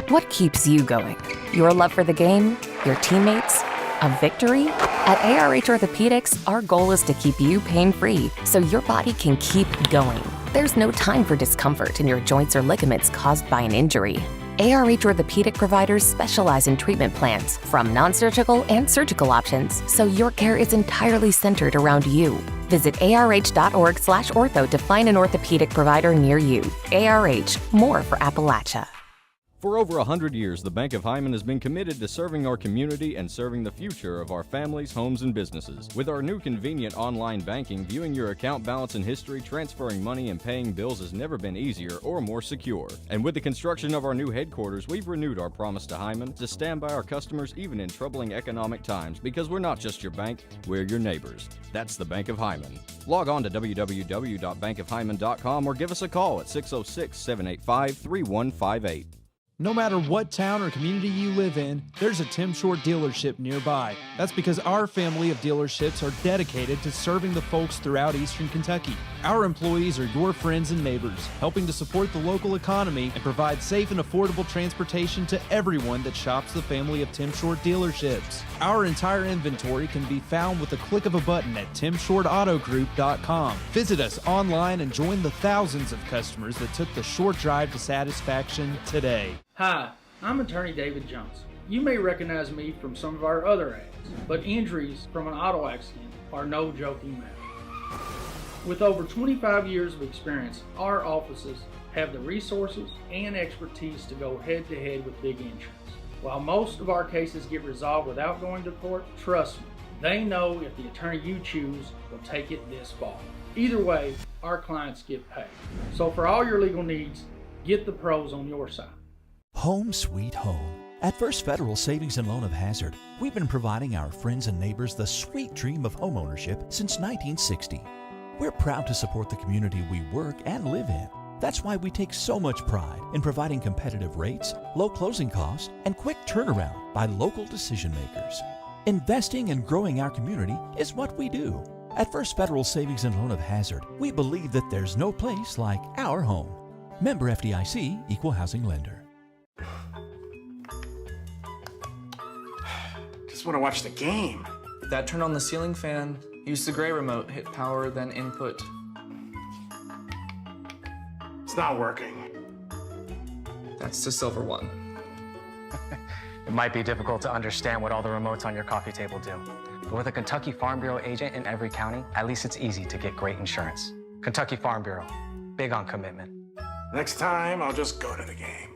What keeps you going? Your love for the game? Your teammates? A victory? At ARH Orthopedics, our goal is to keep you pain-free so your body can keep going. There's no time for discomfort in your joints or ligaments caused by an injury. ARH Orthopedic providers specialize in treatment plans, from non-surgical and surgical options, so your care is entirely centered around you. Visit arh.org/ortho to find an orthopedic provider near you. ARH, more for Appalachia. For over 100 years, the Bank of Hyman has been committed to serving our community and serving the future of our families, homes, and businesses. With our new convenient online banking, viewing your account balance and history, transferring money, and paying bills has never been easier or more secure. And with the construction of our new headquarters, we've renewed our promise to Hyman to stand by our customers even in troubling economic times, because we're not just your bank, we're your neighbors. That's the Bank of Hyman. Log on to www.bankofhyman.com or give us a call at 606-785-3158. No matter what town or community you live in, there's a Tim Short dealership nearby. That's because our family of dealerships are dedicated to serving the folks throughout Eastern Kentucky. Our employees are your friends and neighbors, helping to support the local economy and provide safe and affordable transportation to everyone that shops the family of Tim Short dealerships. Our entire inventory can be found with the click of a button at timshortautogroup.com. Visit us online and join the thousands of customers that took the short drive to satisfaction today. Hi, I'm attorney David Jones. You may recognize me from some of our other ads, but injuries from an auto accident are no joking matter. With over 25 years of experience, our offices have the resources and expertise to go head to head with big insurance. While most of our cases get resolved without going to court, trust me, they know if the attorney you choose will take it this far. Either way, our clients get paid. So for all your legal needs, get the pros on your side. Home sweet home. At First Federal Savings and Loan of Hazard, we've been providing our friends and neighbors the sweet dream of homeownership since 1960. We're proud to support the community we work and live in. That's why we take so much pride in providing competitive rates, low closing costs, and quick turnaround by local decision makers. Investing and growing our community is what we do. At First Federal Savings and Loan of Hazard, we believe that there's no place like our home. Member FDIC, Equal Housing Lender. Just want to watch the game. Dad turned on the ceiling fan, used the gray remote, hit power, then input. It's not working. That's the silver one. It might be difficult to understand what all the remotes on your coffee table do. But with a Kentucky Farm Bureau agent in every county, at least it's easy to get great insurance. Kentucky Farm Bureau, big on commitment. Next time, I'll just go to the game.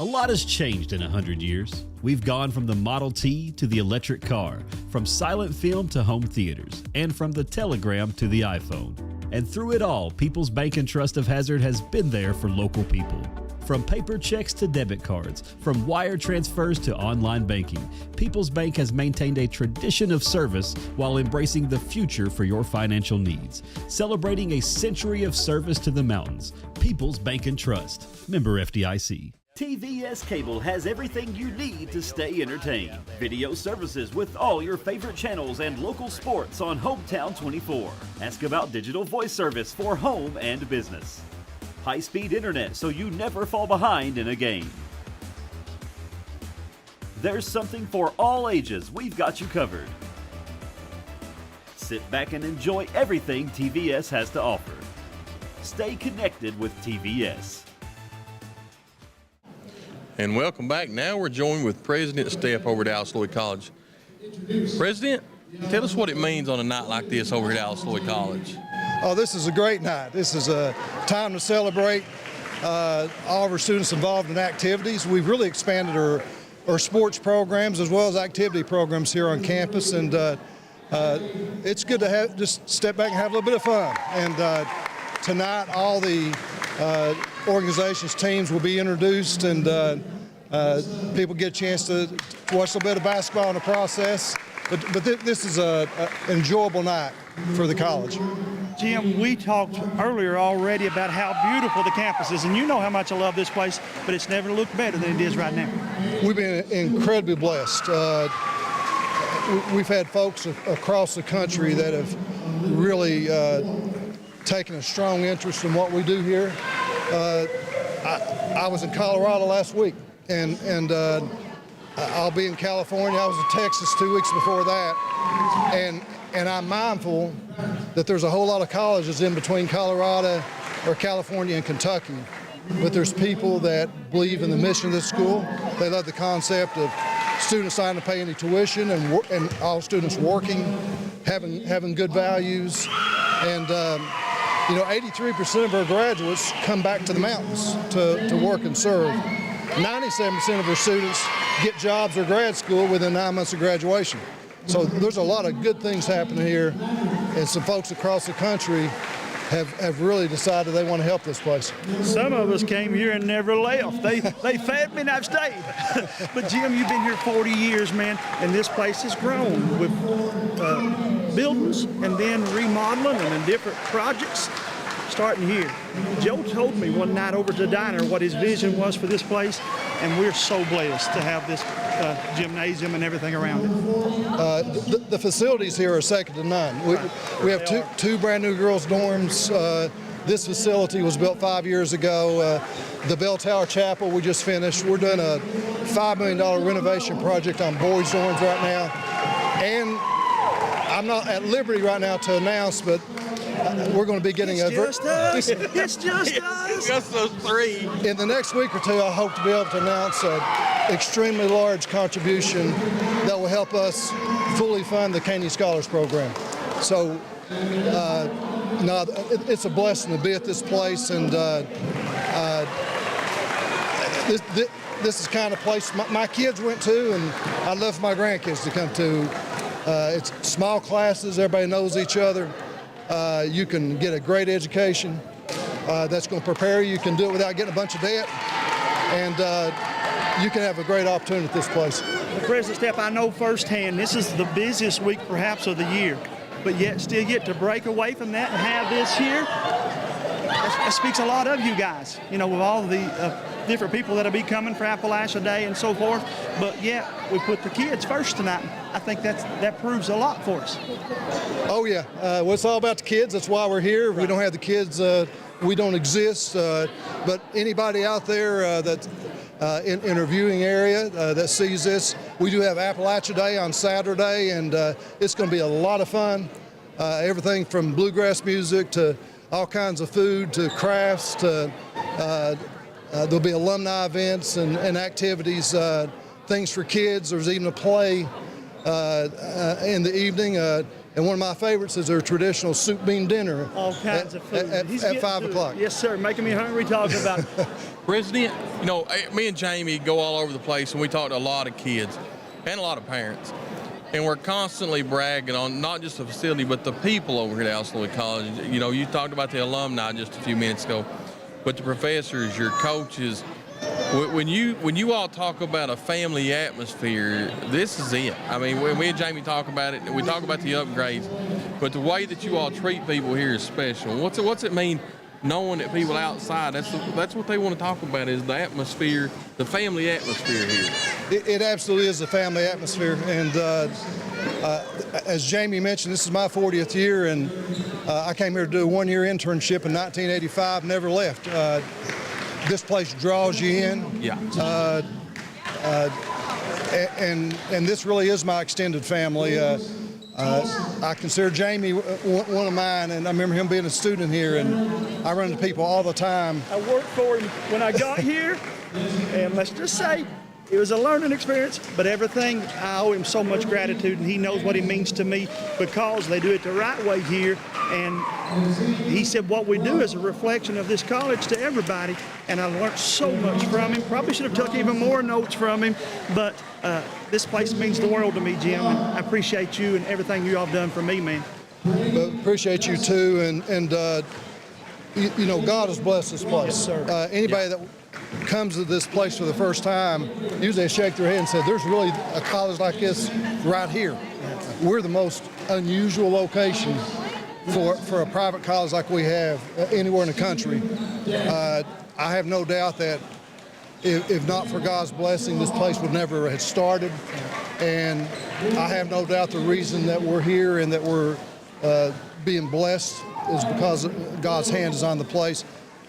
A lot has changed in 100 years. We've gone from the Model T to the electric car, from silent film to home theaters, and from the telegram to the iPhone. And through it all, People's Bank and Trust of Hazard has been there for local people. From paper checks to debit cards, from wire transfers to online banking, People's Bank has maintained a tradition of service while embracing the future for your financial needs. Celebrating a century of service to the mountains. People's Bank and Trust. Member FDIC. TVS Cable has everything you need to stay entertained. Video services with all your favorite channels and local sports on Hometown 24. Ask about digital voice service for home and business. High-speed internet so you never fall behind in a game. There's something for all ages. We've got you covered. Sit back and enjoy everything TVS has to offer. Stay connected with TVS. And welcome back. Now we're joined with President Stepp over at Alice Lloyd College. President, tell us what it means on a night like this over at Alice Lloyd College. Oh, this is a great night. This is a time to celebrate all of our students involved in activities. We've really expanded our sports programs as well as activity programs here on campus, and it's good to just step back and have a little bit of fun. And tonight, all the organizations, teams will be introduced, and people get a chance to watch a little bit of basketball in the process. But this is an enjoyable night for the college. Jim, we talked earlier already about how beautiful the campus is, and you know how much I love this place, but it's never looked better than it is right now. We've been incredibly blessed. We've had folks across the country that have really taken a strong interest in what we do here. I was in Colorado last week, and I'll be in California. I was in Texas 2 weeks before that, and I'm mindful that there's a whole lot of colleges in between Colorado or California and Kentucky, but there's people that believe in the mission of this school. They love the concept of students not to pay any tuition and all students working, having good values, and 83% of our graduates come back to the mountains to work and serve. 97% of our students get jobs or grad school within 9 months of graduation. So there's a lot of good things happening here, and some folks across the country have really decided they want to help this place. Some of us came here and never left. They fed me and I've stayed. But Jim, you've been here 40 years, man, and this place has grown with buildings and then remodeling and different projects starting here. Joe told me one night over at the diner what his vision was for this place, and we're so blessed to have this gymnasium and everything around it. The facilities here are second to none. We have two brand new girls' dorms. This facility was built 5 years ago. The Bell Tower Chapel we just finished. We're doing a $5 million renovation project on boys' dorms right now. And I'm not at liberty right now to announce, but we're going to be getting It's just us. It's just us. Just those three. In the next week or two, I hope to be able to announce an extremely large contribution that will help us fully fund the Caney Scholars Program. So, it's a blessing to be at this place, and this is the kind of place my kids went to, and I'd love for my grandkids to come to. It's small classes, everybody knows each other. You can get a great education that's going to prepare you. You can do it without getting a bunch of debt, and you can have a great opportunity at this place. Well, President Stepp, I know firsthand this is the busiest week perhaps of the year, but yet still get to break away from that and have this here. That speaks a lot of you guys, with all the different people that'll be coming for Appalachia Day and so forth, but yet we put the kids first tonight. I think that proves a lot for us. Oh yeah, well, it's all about the kids. That's why we're here. If we don't have the kids, we don't exist. But anybody out there that's in a viewing area that sees this, we do have Appalachia Day on Saturday, and it's going to be a lot of fun. Everything from bluegrass music to all kinds of food to crafts to there'll be alumni events and activities, things for kids. There's even a play in the evening. And one of my favorites is their traditional soup bean dinner. All kinds of food. At 5 o'clock. Yes, sir. Making me hungry talking about it. President, me and Jamie go all over the place, and we talk to a lot of kids and a lot of parents. And we're constantly bragging on not just the facility, but the people over here at Alice Lloyd College. You talked about the alumni just a few minutes ago, but the professors, your coaches. When you all talk about a family atmosphere, this is it. I mean, when me and Jamie talk about it, we talk about the upgrades, but the way that you all treat people here is special. What's it mean knowing that people outside, that's what they want to talk about, is the atmosphere, the family atmosphere here? It absolutely is a family atmosphere, and as Jamie mentioned, this is my 40th year, and I came here to do a one-year internship in 1985, never left. This place draws you in. Yeah. And this really is my extended family. I consider Jamie one of mine, and I remember him being a student here, and I run into people all the time. I worked for him when I got here, and let's just say it was a learning experience, but everything, I owe him so much gratitude, and he knows what he means to me because they do it the right way here. And he said what we do is a reflection of this college to everybody, and I learned so much from him. Probably should have took even more notes from him, but this place means the world to me, Jim, and I appreciate you and everything you all have done for me, man. Well, appreciate you too, and God has blessed this place. Yes, sir. Anybody that comes to this place for the first time, usually they shake their head and say, there's really a college like this right here. We're the most unusual location for a private college like we have anywhere in the country. I have no doubt that if not for God's blessing, this place would never have started. And I have no doubt the reason that we're here and that we're being blessed is because God's hand is on the place.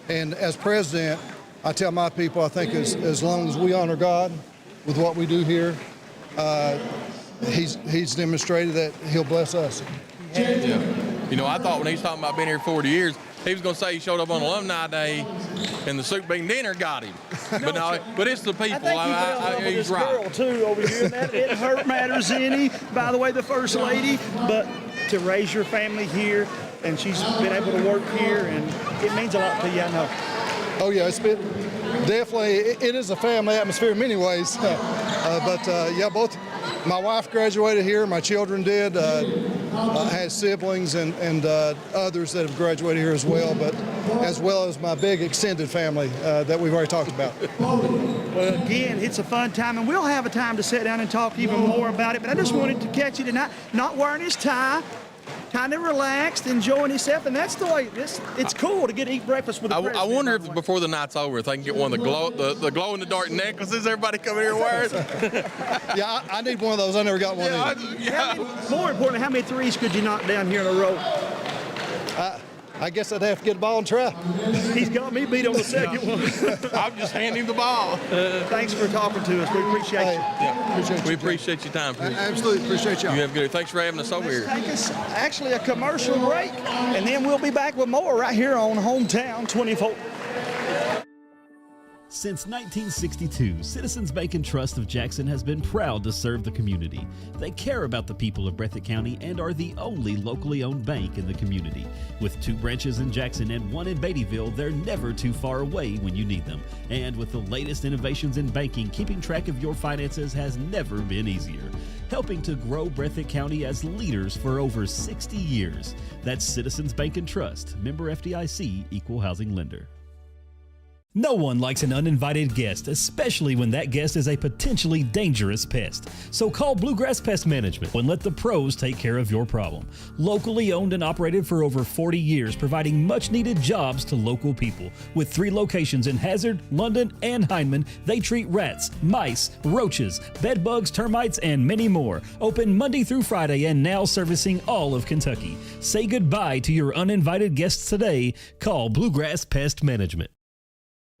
And as president, I tell my people, I think as long as we honor God with what we do here, he's demonstrated that he'll bless us. Yeah. You know, I thought when he was talking about being here 40 years, he was going to say he showed up on Alumni Day and the soup bean dinner got him. But it's the people. I think he's this right. girl too over here. And that it hurt matters any. By the way, the first lady, but to raise your family here, and she's been able to work here, and it means a lot to you, I know. Oh yeah, it's been definitely. It is a family atmosphere in many ways. Yeah, both. My wife graduated here. My children did. I had siblings and others that have graduated here as well, but as well as my big extended family that we've already talked about. Well, again, it's a fun time, and we'll have a time to sit down and talk even more about it, but I just wanted to catch you tonight, not wearing his tie, kind of relaxed, enjoying himself, and that's the way it's cool to get to eat breakfast with the president. I wonder if before the night's over, if they can get one of the glow in the dark necklaces everybody coming here wears. Yeah, I need one of those. I never got one of these. More importantly, how many threes could you knock down here in a row? I guess I'd have to get the ball and try. He's got me beat on the second one. I'm just handing him the ball. Thanks for talking to us. We appreciate you. Yeah, we appreciate your time. Absolutely appreciate y'all. You have a good. Thanks for having us over here. Take us actually a commercial break, and then we'll be back with more right here on Hometown 24. Since 1962, Citizens Bank and Trust of Jackson has been proud to serve the community. They care about the people of Breathitt County and are the only locally owned bank in the community. With 2 branches in Jackson and 1 in Beattyville, they're never too far away when you need them. And with the latest innovations in banking, keeping track of your finances has never been easier. Helping to grow Breathitt County as leaders for over 60 years. That's Citizens Bank and Trust, member FDIC, equal housing lender. No one likes an uninvited guest, especially when that guest is a potentially dangerous pest. So call Bluegrass Pest Management and let the pros take care of your problem. Locally owned and operated for over 40 years, providing much-needed jobs to local people. With 3 locations in Hazard, London, and Hindman, they treat rats, mice, roaches, bed bugs, termites, and many more. Open Monday through Friday and now servicing all of Kentucky. Say goodbye to your uninvited guests today. Call Bluegrass Pest Management.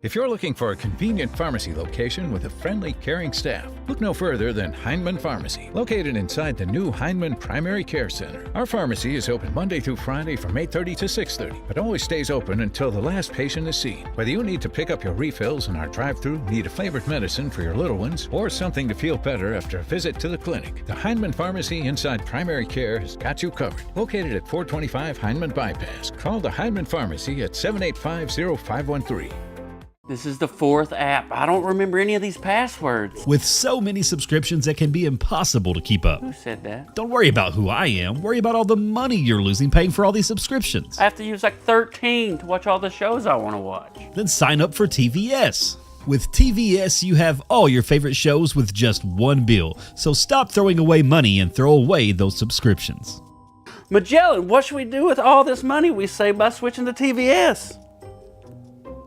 If you're looking for a convenient pharmacy location with a friendly, caring staff, look no further than Hindman Pharmacy, located inside the new Hindman Primary Care Center. Our pharmacy is open Monday through Friday from 8:30 to 6:30, but always stays open until the last patient is seen. Whether you need to pick up your refills in our drive-thru, need a flavored medicine for your little ones, or something to feel better after a visit to the clinic, the Hindman Pharmacy inside Primary Care has got you covered. Located at 425 Hindman Bypass. Call the Hindman Pharmacy at 785-0513. This is the 4th app. I don't remember any of these passwords. With so many subscriptions, it can be impossible to keep up. Who said that? Don't worry about who I am. Worry about all the money you're losing paying for all these subscriptions. I have to use like 13 to watch all the shows I want to watch. Then sign up for TVS. With TVS, you have all your favorite shows with just one bill. So stop throwing away money and throw away those subscriptions. Magellan, what should we do with all this money we save by switching to TVS?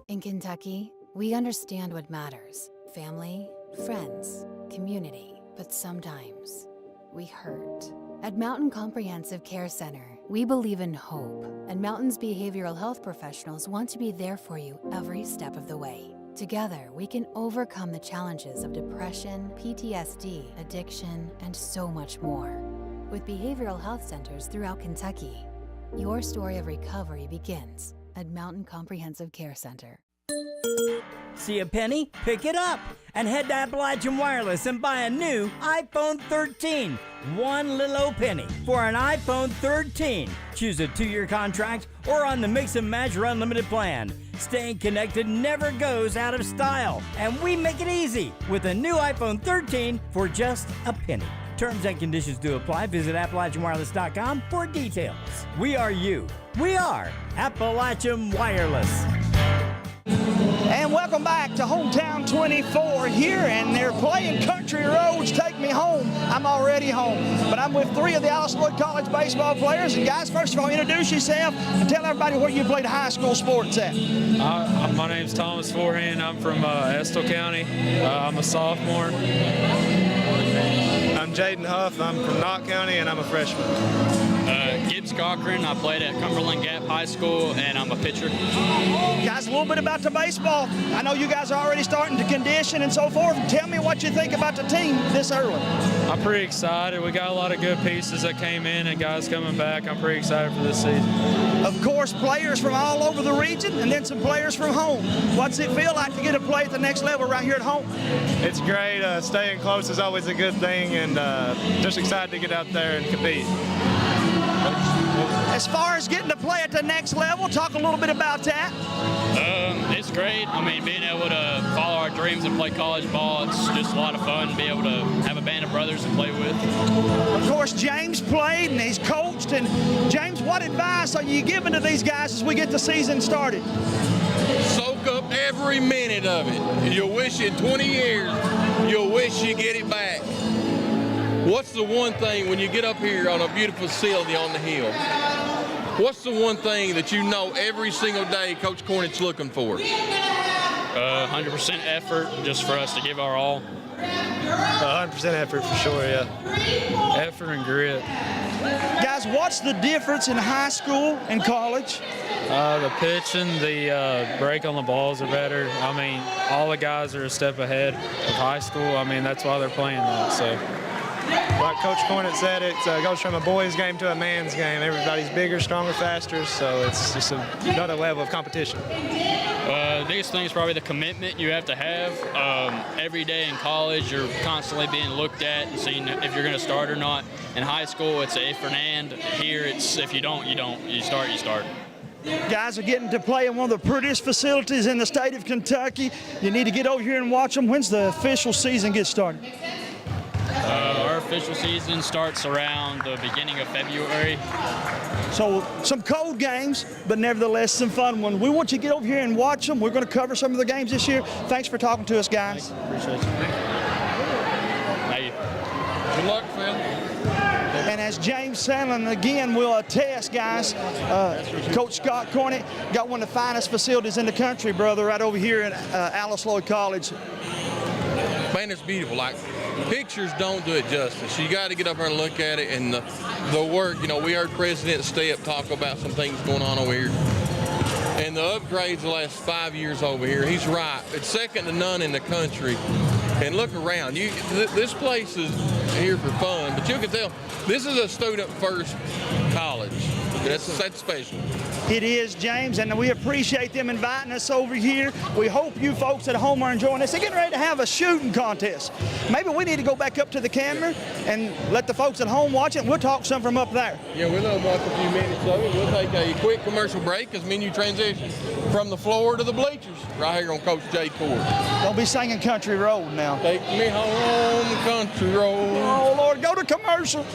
In Kentucky, we understand what matters: family, friends, community. But sometimes we hurt. At Mountain Comprehensive Care Center, we believe in hope, and Mountain's behavioral health professionals want to be there for you every step of the way. Together, we can overcome the challenges of depression, PTSD, addiction, and so much more. With behavioral health centers throughout Kentucky, your story of recovery begins at Mountain Comprehensive Care Center. See a penny? Pick it up and head to Appalachian Wireless and buy a new iPhone 13. One little old penny for an iPhone 13. Choose a 2-year contract or on the Mix and Match or Unlimited plan. Staying connected never goes out of style, and we make it easy with a new iPhone 13 for just a penny. Terms and conditions do apply. Visit AppalachianWireless.com for details. We are you. We are Appalachian Wireless. And welcome back to Hometown 24 here, and they're playing Country Roads, Take Me Home. I'm already home, but I'm with 3 of the Alice Lloyd College baseball players. And guys, first of all, introduce yourself and tell everybody where you played high school sports at. My name's Thomas Forehand. I'm from Estill County. I'm a sophomore. I'm Jaden Huff. I'm from Knott County, and I'm a freshman. Gibbs Cochran. I played at Cumberland Gap High School, and I'm a pitcher. Guys, a little bit about the baseball. I know you guys are already starting to condition and so forth. Tell me what you think about the team this early. I'm pretty excited. We got a lot of good pieces that came in and guys coming back. I'm pretty excited for this season. Of course, players from all over the region and then some players from home. What's it feel like to get to play at the next level right here at home? It's great. Staying close is always a good thing, and just excited to get out there and compete. As far as getting to play at the next level, talk a little bit about that. It's great. I mean, being able to follow our dreams and play college ball, it's just a lot of fun. Be able to have a band of brothers to play with. Of course, James played and he's coached. And James, what advice are you giving to these guys as we get the season started? Soak up every minute of it. You'll wish in 20 years, you'll wish you get it back. What's the one thing when you get up here on a beautiful facility on the hill? What's the one thing that you know every single day Coach Cornick's looking for? 100% effort, just for us to give our all. 100% effort for sure, yeah. Effort and grit. Guys, what's the difference in high school and college? The pitching, the break on the balls are better. I mean, all the guys are a step ahead of high school. I mean, that's why they're playing that, so. Like Coach Cornick said, it goes from a boys' game to a man's game. Everybody's bigger, stronger, faster, so it's just another level of competition. The biggest thing is probably the commitment you have to have. Every day in college, you're constantly being looked at and seeing if you're going to start or not. In high school, it's a if or an and. Here, it's if you don't, you don't. You start, you start. Guys are getting to play in one of the prettiest facilities in the state of Kentucky. You need to get over here and watch them. When's the official season get started? Our official season starts around the beginning of February. So some cold games, but nevertheless some fun ones. We want you to get over here and watch them. We're going to cover some of the games this year. Thanks for talking to us, guys. Appreciate you. Thank you. Good luck, Phil. And as James Sandlin again will attest, guys, Coach Scott Cornick got one of the finest facilities in the country, brother, right over here at Alice Lloyd College. Man, it's beautiful. Like, pictures don't do it justice. You got to get up there and look at it, and the work. You know, we heard President Stepp talk about some things going on over here, and the upgrades the last 5 years over here. He's right. It's second to none in the country. And look around. This place is here for fun, but you can tell this is a student-first college. That's special. It is, James, and we appreciate them inviting us over here. We hope you folks at home are enjoying this. They're getting ready to have a shooting contest. Maybe we need to go back up to the camera and let the folks at home watch it. We'll talk some from up there. Yeah, we'll watch a few minutes of it. We'll take a quick commercial break as menu transition from the floor to the bleachers right here on Coach J Court. Don't be singing Country Road now. Take me home, country road. Oh, Lord, go to commercial.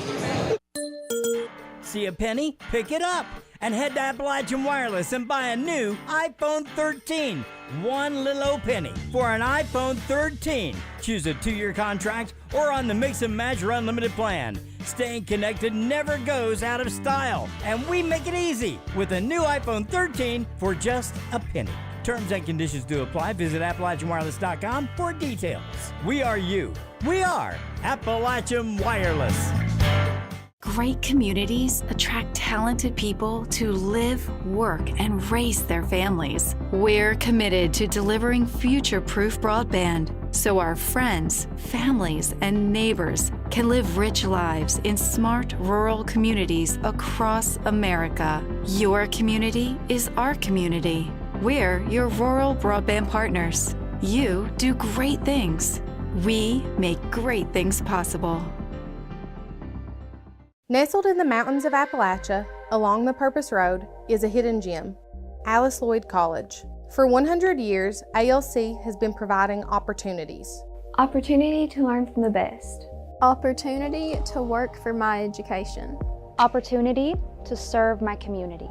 See a penny? Pick it up and head to Appalachian Wireless and buy a new iPhone 13. One little old penny for an iPhone 13. Choose a 2-year contract or on the Mix and Match or Unlimited plan. Staying connected never goes out of style, and we make it easy with a new iPhone 13 for just a penny. Terms and conditions do apply. Visit AppalachianWireless.com for details. We are you. We are Appalachian Wireless. Great communities attract talented people to live, work, and raise their families. We're committed to delivering future-proof broadband so our friends, families, and neighbors can live rich lives in smart rural communities across America. Your community is our community. We're your rural broadband partners. You do great things. We make great things possible. Nestled in the mountains of Appalachia, along the Purpose Road, is a hidden gem, Alice Lloyd College. For 100 years, ALC has been providing opportunities. Opportunity to learn from the best. Opportunity to work for my education. Opportunity to serve my community.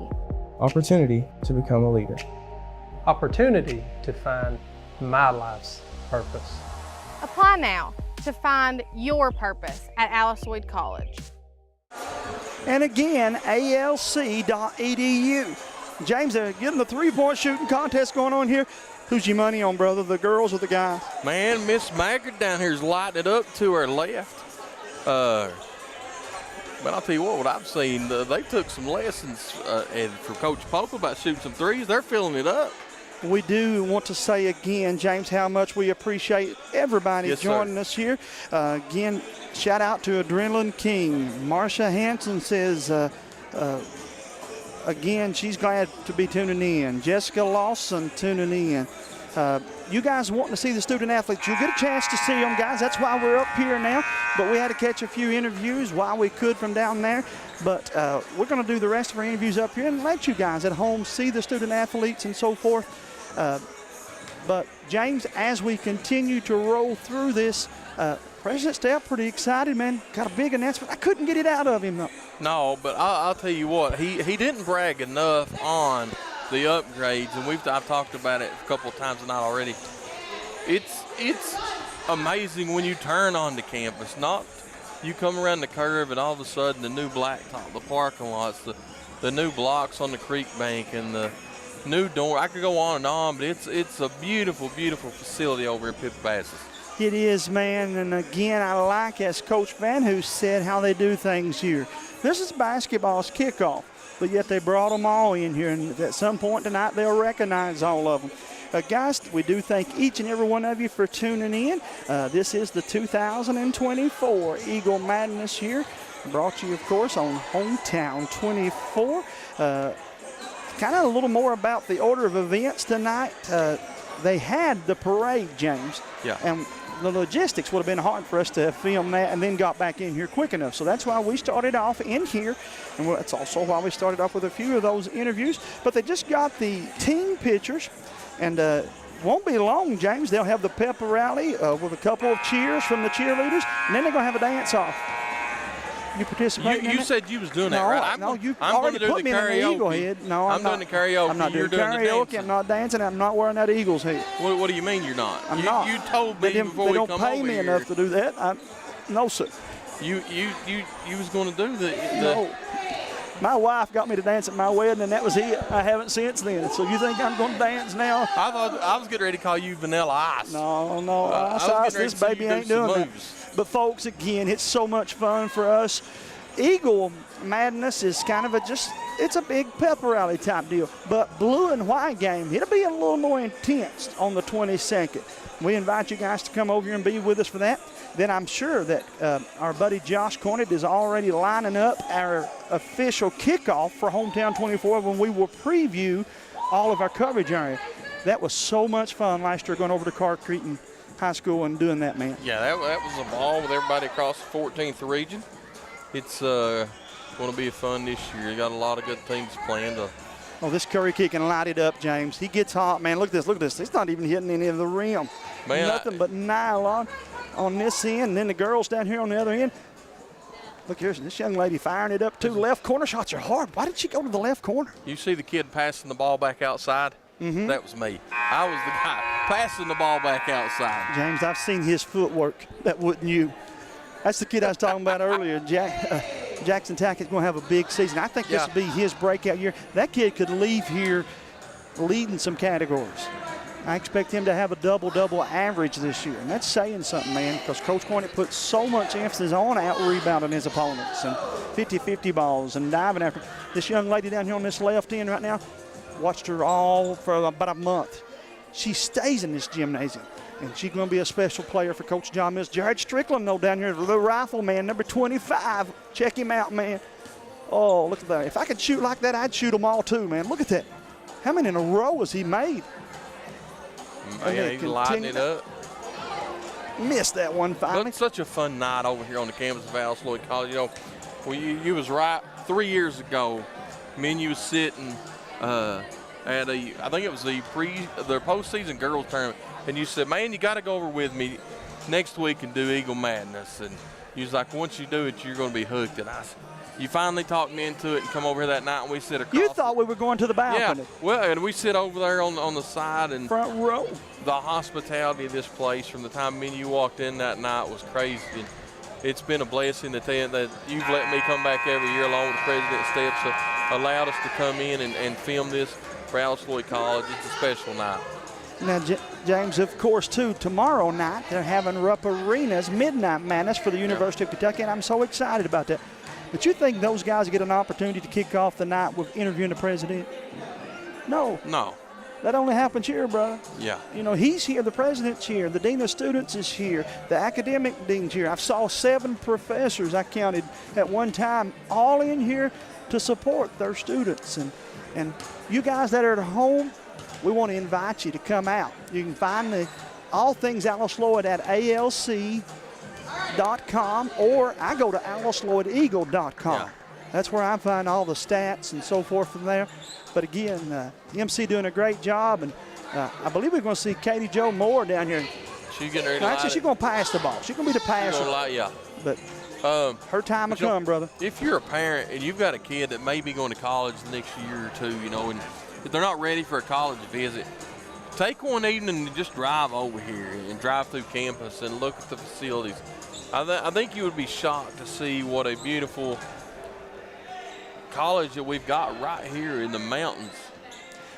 Opportunity to become a leader. Opportunity to find my life's purpose. Apply now to find your purpose at Alice Lloyd College. And again, alc.edu. James, they're getting the three-point shooting contest going on here. Who's your money on, brother, the girls or the guys? Man, Miss Maggard down here is lighting it up to her left. But I'll tell you what I've seen, they took some lessons from Coach Pope about shooting some threes. They're filling it up. We do want to say again, James, how much we appreciate everybody joining us here. Again, shout out to Adrenaline King. Marsha Hanson says, again, she's glad to be tuning in. Jessica Lawson tuning in. You guys wanting to see the student athletes, you'll get a chance to see them, guys. That's why we're up here now. But we had to catch a few interviews while we could from down there. But we're going to do the rest of our interviews up here and let you guys at home see the student athletes and so forth. But James, as we continue to roll through this, President Stepp pretty excited, man. Got a big announcement. I couldn't get it out of him though. No, but I'll tell you what, he didn't brag enough on the upgrades, and I've talked about it a couple of times tonight already. It's amazing when you turn onto campus. Not you come around the curve and all of a sudden the new blacktop, the parking lots, the new blocks on the creek bank, and the new door. I could go on and on, but it's a beautiful, beautiful facility over at Pippa Bassis. It is, man, and again, I like, as Coach Van Hoos said, how they do things here. This is basketball's kickoff, but yet they brought them all in here, and at some point tonight they'll recognize all of them. Guys, we do thank each and every one of you for tuning in. This is the 2024 Eagle Madness here, brought to you, of course, on Hometown 24. Kind of a little more about the order of events tonight. They had the parade, James. Yeah. And the logistics would have been hard for us to film that and then got back in here quick enough. So that's why we started off in here. And that's also why we started off with a few of those interviews. But they just got the team pictures. And won't be long, James. They'll have the pep rally with a couple of cheers from the cheerleaders. And then they're going to have a dance-off. You participating in You it? said you was doing no, that, right? No, you I'm already going to put do me the in the karaoke. Eagle head. No, I'm doing the karaoke. I'm not doing You're doing the karaoke. dancing. I'm not dancing. I'm not wearing that Eagles head. What do you mean you're not? I'm not. You told me before we come over here. They don't pay me enough to do that. No, sir. You was going to do the No. My wife got me to dance at my wedding, and that was it. I haven't since then. So you think I'm going to dance now? I thought I was getting ready to call you Vanilla Ice. No, Ice. This baby ain't doing that. But folks, again, it's so much fun for us. Eagle Madness is kind of it's a big pep rally type deal. But blue and white game, it'll be a little more intense on the 22nd. We invite you guys to come over here and be with us for that. Then I'm sure that our buddy Josh Cornett is already lining up our official kickoff for Hometown 24 when we will preview all of our coverage area. That was so much fun last year going over to Clark Cretan High School and doing that, man. Yeah, that was a ball with everybody across the 14th region. It's going to be fun this year. You got a lot of good things planned. Oh, this Curry kick can light it up, James. He gets hot, man. Look at this. It's not even hitting any of the rim. Man, nothing but nylon on this end, and then the girls down here on the other end. Look, here's this young lady firing it up too. Left corner shots are hard. Why did she go to the left corner? You see the kid passing the ball back outside? Mm-hmm. That was me. I was the guy passing the ball back outside. James, I've seen his footwork. That wouldn't you. That's the kid I was talking about earlier. Jackson Tackett's going to have a big season. I think this will be his breakout year. That kid could leave here leading some categories. I expect him to have a double-double average this year, and that's saying something, man, because Coach Cornett puts so much emphasis on out-rebounding his opponents and 50-50 balls and diving after. This young lady down here on this left end right now, watched her all for about a month. She stays in this gymnasium. And she's going to be a special player for Coach John Mills. Jared Strickland, though, down here, the rifleman, number 25. Check him out, man. Oh, look at that. If I could shoot like that, I'd shoot them all, too, man. Look at that. How many in a row has he made? Man, he's lighting it up. Missed that one finally. But such a fun night over here on the campus of Alice Lloyd College. You know, you was right. 3 years ago, me and you was sitting at I think it was the postseason girls tournament. And you said, man, you got to go over with me next week and do Eagle Madness. And you was like, once you do it, you're going to be hooked. And you finally talked me into it and come over here that night, and we sit across. You thought we were going to the balcony. Yeah, well, and we sit over there on the side. And front row. The hospitality of this place from the time me and you walked in that night was crazy. And it's been a blessing that you've let me come back every year along with President Steps, allowed us to come in and film this for Alice Lloyd College. It's a special night. Now, James, of course, too, tomorrow night they're having Rupp Arena's Midnight Madness for the University of Kentucky, and I'm so excited about that. But you think those guys get an opportunity to kick off the night with interviewing the president? No. No. That only happens here, brother. Yeah. You know, he's here, the president's here, the dean of students is here, the academic dean's here. I saw 7 professors, I counted at one time, all in here to support their students. And you guys that are at home, we want to invite you to come out. You can find all things Alice Lloyd at alc.com, or I go to alicelloydeagle.com. Yeah. That's where I find all the stats and so forth from there. But again, the MC doing a great job, and I believe we're going to see Katie Jo Moore down here. She's getting ready to Actually, she's going to pass the ball. She's going to be the passer. Yeah. But her time will come, brother. If you're a parent and you've got a kid that may be going to college the next year or two, you know, and if they're not ready for a college visit, take one evening and just drive over here and drive through campus and look at the facilities. I think you would be shocked to see what a beautiful college that we've got right here in the mountains.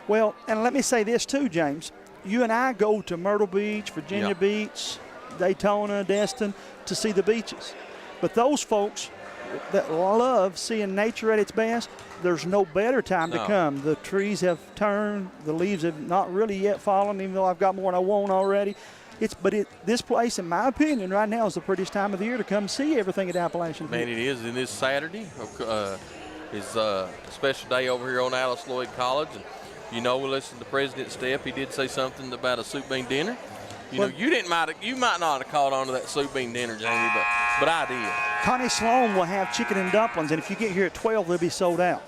Well, and let me say this too, James. You and I go to Myrtle Beach, Virginia Beach, Daytona, Destin to see the beaches. But those folks that love seeing nature at its best, there's no better time to come. The trees have turned, the leaves have not really yet fallen, even though I've got more than I want already. This place, in my opinion, right now is the prettiest time of the year to come see everything at Appalachian. Man, it is. And this Saturday is a special day over here on Alice Lloyd College. And, you know, we listened to President Stepp. He did say something about a soup bean dinner. You might not have caught on to that soup bean dinner, Jamie, but I did. Connie Sloan will have chicken and dumplings, and if you get here at 12, they'll be sold out.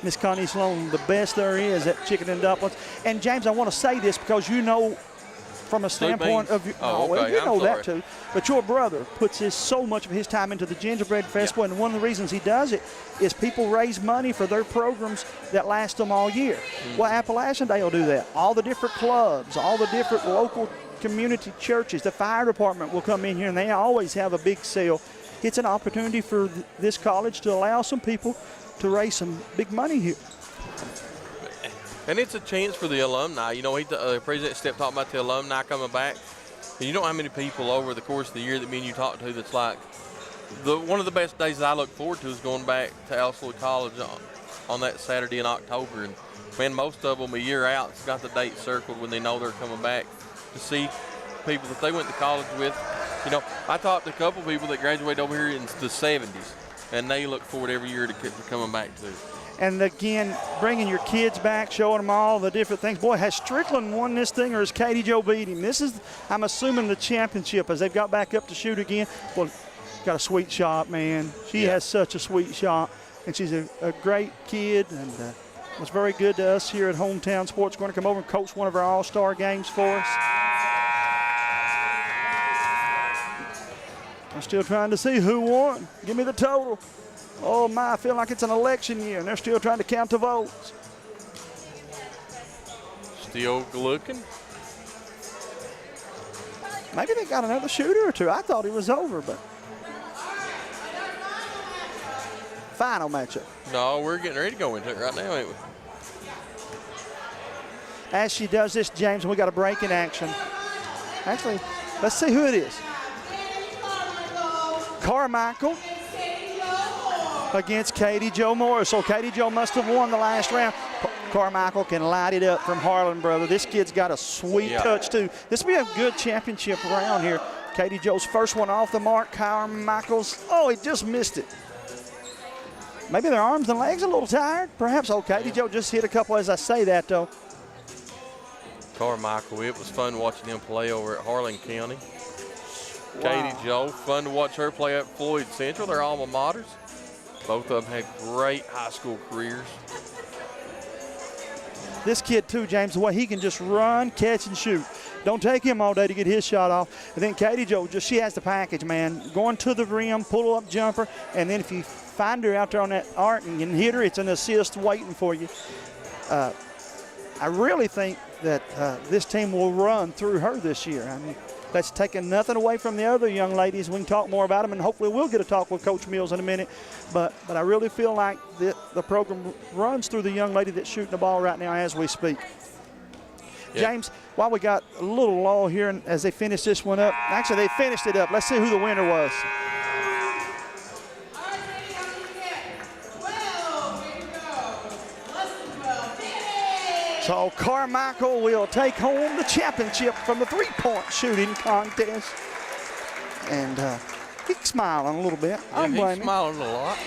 Miss Connie Sloan, the best there is at chicken and dumplings. And, James, I want to say this because you know from a standpoint of you, that too. But your brother puts so much of his time into the Gingerbread Festival, and one of the reasons he does it is people raise money for their programs that last them all year. Well, Appalachian Day will do that. All the different clubs, all the different local community churches, the fire department will come in here, and they always have a big sale. It's an opportunity for this college to allow some people to raise some big money here. And it's a chance for the alumni. You know, President Stepp talking about the alumni coming back. And you know how many people over the course of the year that me and you talk to that's like, one of the best days that I look forward to is going back to Alice Lloyd College on that Saturday in October. And, man, most of them a year out has got the date circled when they know they're coming back to see people that they went to college with. You know, I talked to a couple people that graduated over here in the 70s, and they look forward every year to coming back to. And again, bringing your kids back, showing them all the different things. Boy, has Strickland won this thing or has Katie Jo beat him? This is, I'm assuming, the championship as they've got back up to shoot again. Well, got a sweet shot, man. She has such a sweet shot, and she's a great kid, and was very good to us here at Hometown Sports. Going to come over and coach one of our all-star games for us. I'm still trying to see who won. Give me the total. Oh, my, I feel like it's an election year, and they're still trying to count the votes. Still looking. Maybe they got another shooter or two. I thought he was over, but. Final matchup. No, we're getting ready to go into it right now, ain't we? As she does this, James, we got a break in action. Actually, let's see who it is. Carmichael against Katie Jo Moore. So Katie Jo must have won the last round. Carmichael can light it up from Harlan, brother. This kid's got a sweet touch, too. This will be a good championship round here. Katie Jo's first one off the mark. Carmichael's, he just missed it. Maybe their arms and legs a little tired. Perhaps. Katie Jo just hit a couple as I say that, though. Carmichael, it was fun watching him play over at Harlan County. Wow. Katie Jo, fun to watch her play at Floyd Central, their alma maters. Both of them had great high school careers. This kid, too, James, the way he can just run, catch, and shoot. Don't take him all day to get his shot off. And then Katie Jo, she has the package, man. Going to the rim, pull-up jumper, and then if you find her out there on that arc and can hit her, it's an assist waiting for you. I really think that this team will run through her this year. I mean, that's taking nothing away from the other young ladies. We can talk more about them, and hopefully we'll get a talk with Coach Mills in a minute. But I really feel like the program runs through the young lady that's shooting the ball right now as we speak. James, while we got a little lull here and as they finish this one up, actually they finished it up. Let's see who the winner was. So Carmichael will take home the championship from the three-point shooting contest. And he's smiling a little bit. Yeah, he's smiling a lot.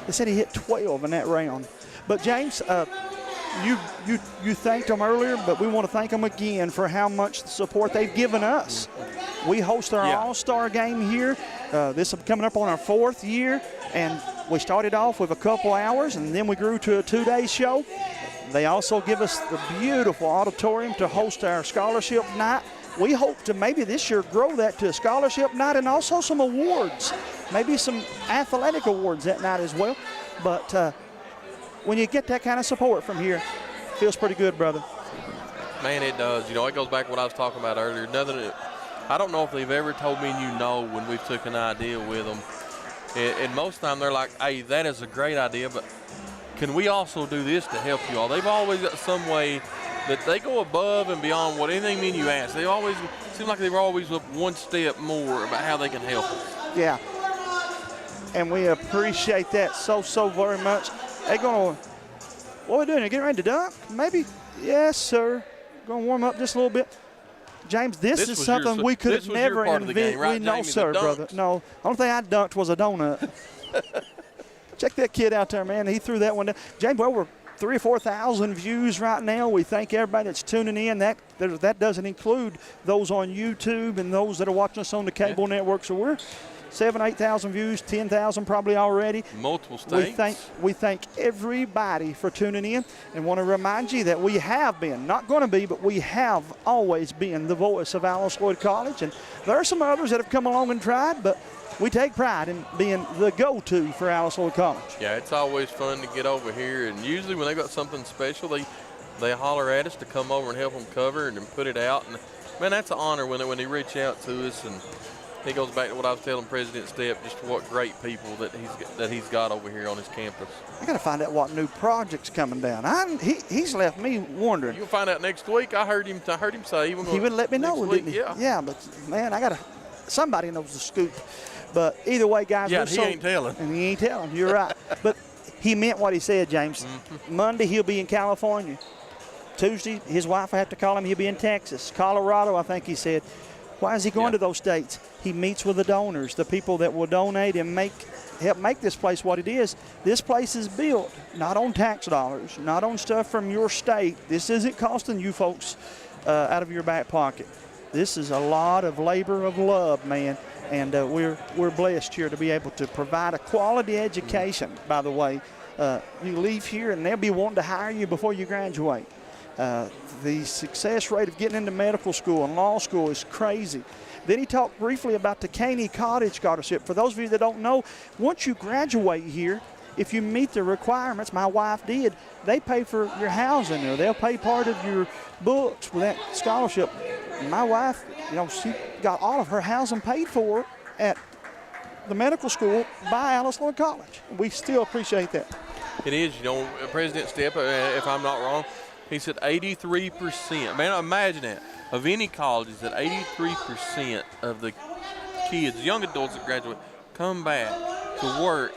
They said he hit 12 in that round. But James, you thanked them earlier, but we want to thank them again for how much support they've given us. We host our All-Star game here. This is coming up on our 4th year, and we started off with a couple hours, and then we grew to a 2-day show. They also give us the beautiful auditorium to host our scholarship night. We hope to maybe this year grow that to a scholarship night and also some awards, maybe some athletic awards that night as well. But when you get that kind of support from here, it feels pretty good, brother. Man, it does. You know, it goes back to what I was talking about earlier. I don't know if they've ever told me when we've took an idea with them. And most of the time they're like, hey, that is a great idea, but can we also do this to help you all? They've always got some way that they go above and beyond what anything me and you ask. They always seem like they're always up one step more about how they can help us. Yeah. And we appreciate that so very much. They're going to, what are we doing? Are you getting ready to dunk? Maybe? Yes, sir. Going to warm up just a little bit. James, this is something we could have never envisioned. Right, no, Jamie, sir, brother. No. Only thing I dunked was a donut. Check that kid out there, man. He threw that one down. James, over 3,000 or 4,000 views right now. We thank everybody that's tuning in. That doesn't include those on YouTube and those that are watching us on the cable network. So we're 7,000, 8,000 views, 10,000 probably already. Multiple states. We thank everybody for tuning in and want to remind you that we have been, not going to be, but we have always been the voice of Alice Lloyd College. And there are some others that have come along and tried, but we take pride in being the go-to for Alice Lloyd College. Yeah, it's always fun to get over here, and usually when they got something special, they holler at us to come over and help them cover and put it out. And man, that's an honor when they reach out to us. And it goes back to what I was telling President Stepp, just what great people that he's got over here on his campus. I got to find out what new project's coming down. He's left me wondering. You'll find out next week. I heard him say he would let me know, didn't he? Yeah, but man, somebody knows the scoop. But either way, guys, he ain't telling. And he ain't telling. You're right. But he meant what he said, James. Mm-hmm. Monday, he'll be in California. Tuesday, his wife, I have to call him, he'll be in Texas. Colorado, I think he said. Why is he going to those states? He meets with the donors, the people that will donate and help make this place what it is. This place is built not on tax dollars, not on stuff from your state. This isn't costing you folks out of your back pocket. This is a lot of labor of love, man. And we're blessed here to be able to provide a quality education, by the way. You leave here and they'll be wanting to hire you before you graduate. The success rate of getting into medical school and law school is crazy. Then he talked briefly about the Caney Cottage Scholarship. For those of you that don't know, once you graduate here, if you meet the requirements, my wife did, they pay for your housing or they'll pay part of your books with that scholarship. My wife, she got all of her housing paid for at the medical school by Alice Lloyd College. We still appreciate that. It is, President Stepp, if I'm not wrong, he said 83%. Man, imagine that. Of any colleges, that 83% of the kids, young adults that graduate, come back to work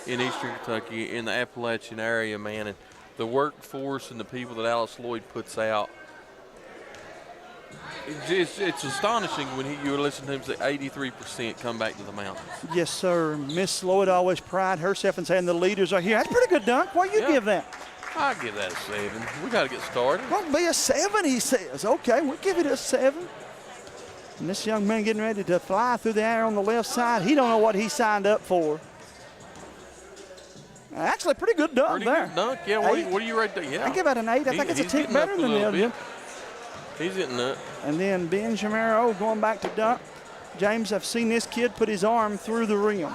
in Eastern Kentucky, in the Appalachian area, man. And the workforce and the people that Alice Lloyd puts out, it's astonishing when you listen to him say 83% come back to the mountains. Yes, sir. Miss Lloyd always pride herself in saying the leaders are here. That's a pretty good dunk. Why you give that? I give that a 7. We got to get started. Gonna be a 7, he says. Okay, we'll give it a 7. And this young man getting ready to fly through the air on the left side. He don't know what he signed up for. Actually, pretty good dunk there. Good dunk. Yeah, what are you right there? Yeah. I give that an 8. I think it's a tick better than the other. He's hitting that. And then Ben Jamero going back to dunk. James, I've seen this kid put his arm through the rim.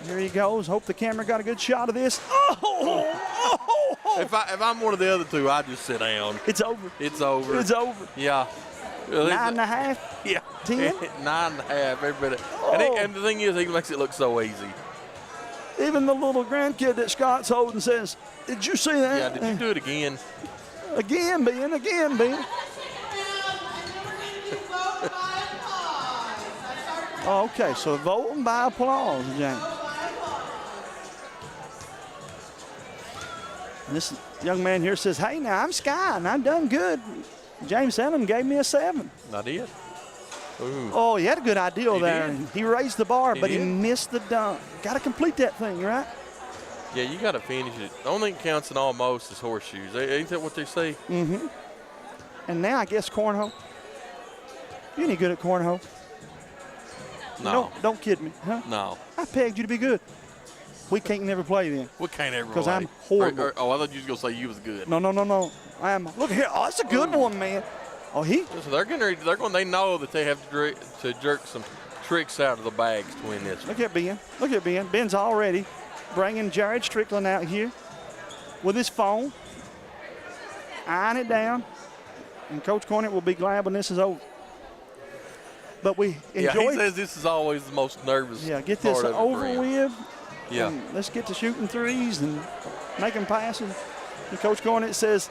Here he goes. Hope the camera got a good shot of this. Oh! If I'm one of the other two, I just sit down. It's over. It's over. It's over. Yeah. 9.5? Yeah. 10? 9.5. Everybody. And the thing is, he makes it look so easy. Even the little grandkid that Scott's holding says, "Did you see that?" Yeah, did you do it again? Again, Ben. Okay, so voting by applause, James. And this young man here says, hey, now I'm Sky, and I've done good. James Salmon gave me a 7. I did. Ooh. Oh, he had a good idea there. did. He raised the bar, but he did. missed the dunk. Got to complete that thing, right? Yeah, you got to finish it. The only thing that counts in almost is horseshoes. Ain't that what they say? Mm-hmm. And now I guess cornhole. You any good at cornhole? No. Don't kid me, huh? No. I pegged you to be good. We can't never play then. We can't ever Because play. I'm horrible. I thought you was going to say you was good. No. I am. Look here. Oh, that's a good one, man. Oh, he. So they know that they have to jerk some tricks out of the bags to win this one. Look at Ben. Ben's already bringing Jared Strickland out here with his phone, eyeing it down. And Coach Cornett will be glad when this is over. But we enjoy. He says this is always the most nervous. Yeah, get this part of it over for him. with. Yeah. And let's get to shooting threes and making passes. And Coach Cornett says,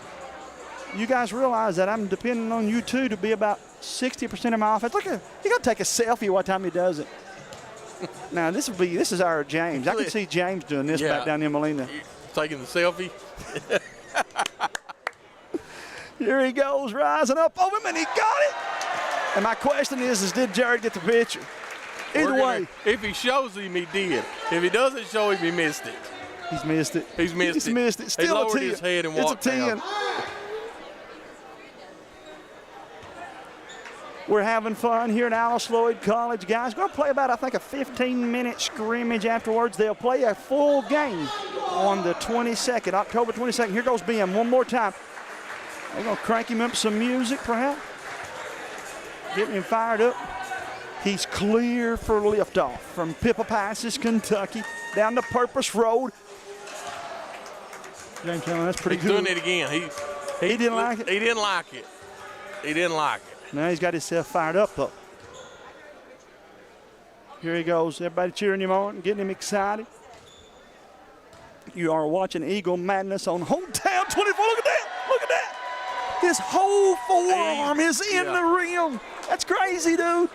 you guys realize that I'm depending on you two to be about 60% of my offense. Look, you're going to take a selfie what time he does it. Now, this is our James. I can see James doing this back down in Molina. Taking the selfie. Here he goes, rising up over him, and he got it. And my question is did Jared get the picture? Either way. If he shows him, he did. If he doesn't show him, he missed it. He's missed it. He's missed it. Still he lowered a 10. his head and it's walked a 10. down. We're having fun here at Alice Lloyd College, guys. Going to play about, I think, a 15-minute scrimmage afterwards. They'll play a full game on the 22nd, October 22nd. Here goes Ben one more time. They're going to crank him up some music, perhaps. Getting him fired up. He's clear for liftoff from Pippa Passes, Kentucky, down the Purpose Road. James Allen, that's pretty He's good. doing it again. He didn't like it? He didn't like it. He didn't like it. Now he's got himself fired up, though. Here he goes. Everybody cheering him on, getting him excited. You are watching Eagle Madness on Hometown 24. Look at that. Look at that. His whole forearm is in the rim. That's crazy, dude.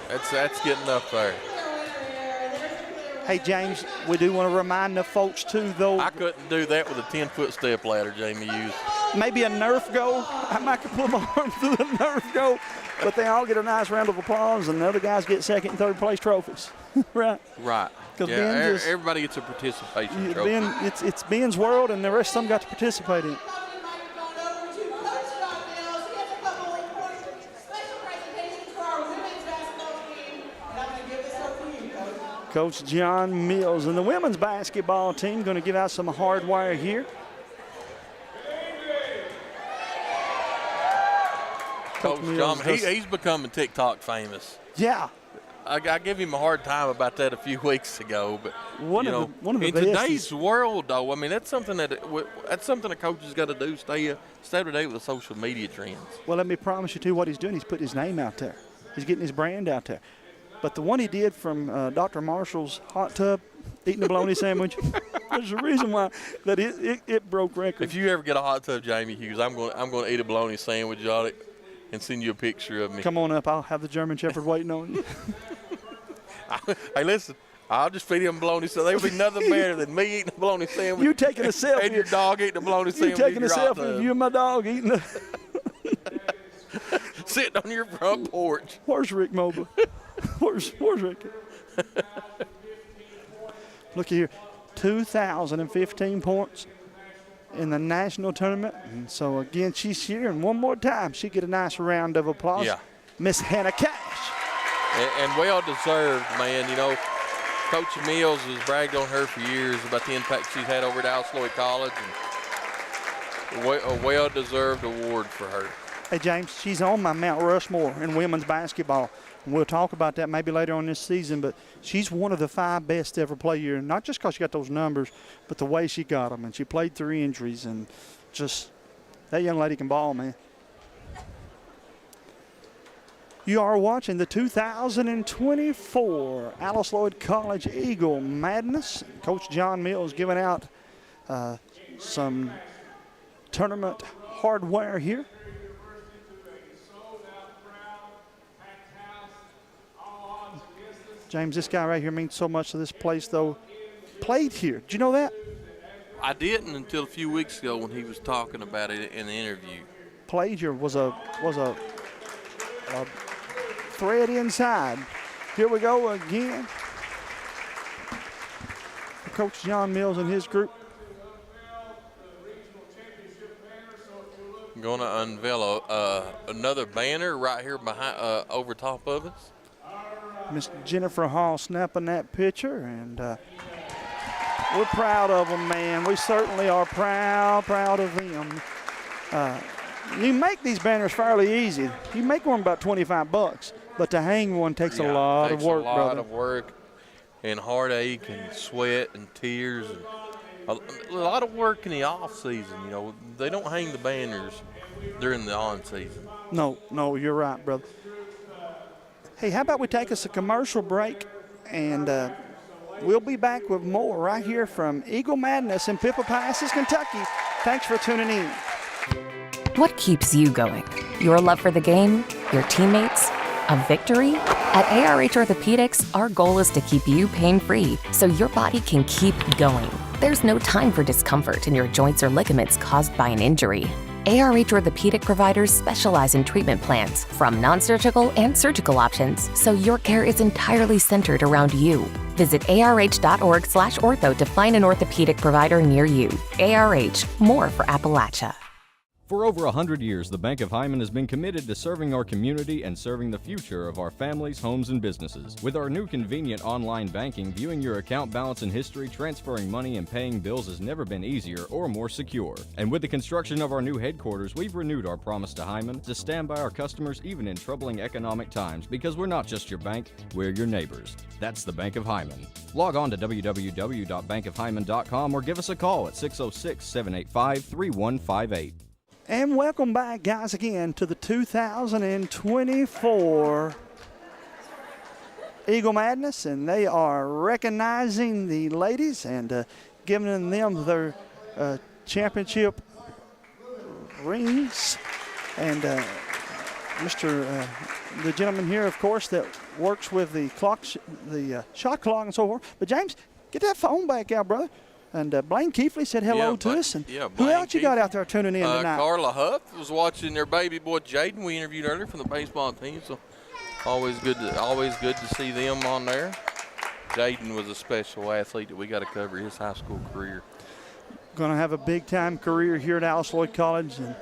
That's getting up there. Hey, James, we do want to remind the folks, too, though. I couldn't do that with a 10-foot step ladder Jamie used. Maybe a Nerf go. I might could put my arm through the Nerf go. But they all get a nice round of applause, and the other guys get second and third place trophies. Right. Right. Yeah, everybody gets a participation trophy. It's Ben's world, and the rest of them got to participate in it. Coach John Mills and the women's basketball team going to give out some hardwire here. Coach John, he's becoming TikTok famous. Yeah. I gave him a hard time about that a few weeks ago, but one of the in best today's world, though, I mean that's something a coach has got to do. Stay up to date with the social media trends. Well, let me promise you too, what he's doing, he's putting his name out there. He's getting his brand out there. But the one he did from Dr. Marshall's hot tub, eating a bologna sandwich, there's a reason why that it broke records. If you ever get a hot tub, Jamie Hughes, I'm going to eat a bologna sandwich on it and send you a picture of me. Come on up. I'll have the German Shepherd waiting on you. Hey, listen, I'll just feed him bologna sandwich. There would be nothing better than me eating a bologna sandwich. You taking a selfie. And your dog eating a bologna sandwich. You taking a selfie of you and my dog eating a... Sitting on your front porch. Where's Rick Mobley? Where's Rick? Look here, 2,015 points in the national tournament. And so, again, she's here. And one more time, she get a nice round of applause. Yeah. Miss Hannah Cash. And well-deserved, man. You know, Coach Mills has bragged on her for years about the impact she's had over at Alice Lloyd College. And a well-deserved award for her. Hey, James, she's on my Mount Rushmore in women's basketball. And we'll talk about that maybe later on this season, but she's one of the 5 best to ever play here, not just because she got those numbers, but the way she got them. And she played through injuries, and just that young lady can ball, man. You are watching the 2024 Alice Lloyd College Eagle Madness. Coach John Mills giving out some tournament hardware here. James, this guy right here means so much to this place, though. Played here. Did you know that? I didn't until a few weeks ago when he was talking about it in the interview. Played here was a thread inside. Here we go again. Coach John Mills and his group. Going to unveil another banner right here behind, over top of us. Miss Jennifer Hall snapping that picture, and we're proud of them, man. We certainly are proud of them. You make these banners fairly easy. You make one about $25, but to hang one takes a lot of work, brother. A lot of work and heartache and sweat and tears and a lot of work in the off season. You know, they don't hang the banners during the on season. No, you're right, brother. Hey, how about we take us a commercial break, and we'll be back with more right here from Eagle Madness in Pippa Passes, Kentucky. Thanks for tuning in. What keeps you going? Your love for the game? Your teammates? A victory? At ARH Orthopedics, our goal is to keep you pain-free so your body can keep going. There's no time for discomfort in your joints or ligaments caused by an injury. ARH Orthopedic providers specialize in treatment plans, from non-surgical and surgical options, so your care is entirely centered around you. Visit arh.org/ortho to find an orthopedic provider near you. ARH, more for Appalachia. For over 100 years, the Bank of Hyman has been committed to serving our community and serving the future of our families, homes, and businesses. With our new convenient online banking, viewing your account balance and history, transferring money, and paying bills has never been easier or more secure. And with the construction of our new headquarters, we've renewed our promise to Hyman to stand by our customers even in troubling economic times, because we're not just your bank, we're your neighbors. That's the Bank of Hyman. Log on to www.bankofhyman.com or give us a call at 606-785-3158. And welcome back, guys, again to the 2024 Eagle Madness, and they are recognizing the ladies and giving them their championship rings. And the gentleman here, of course, that works with the clocks, the shot clock and so forth. But James, get that phone back out, brother. And Blaine Keefley said hello to us. And who else you got out there tuning in tonight? Carla Huff was watching their baby boy Jaden. We interviewed earlier from the baseball team, so always good to see them on there. Jaden was a special athlete that we got to cover his high school career. Going to have a big time career here at Alice Lloyd College, and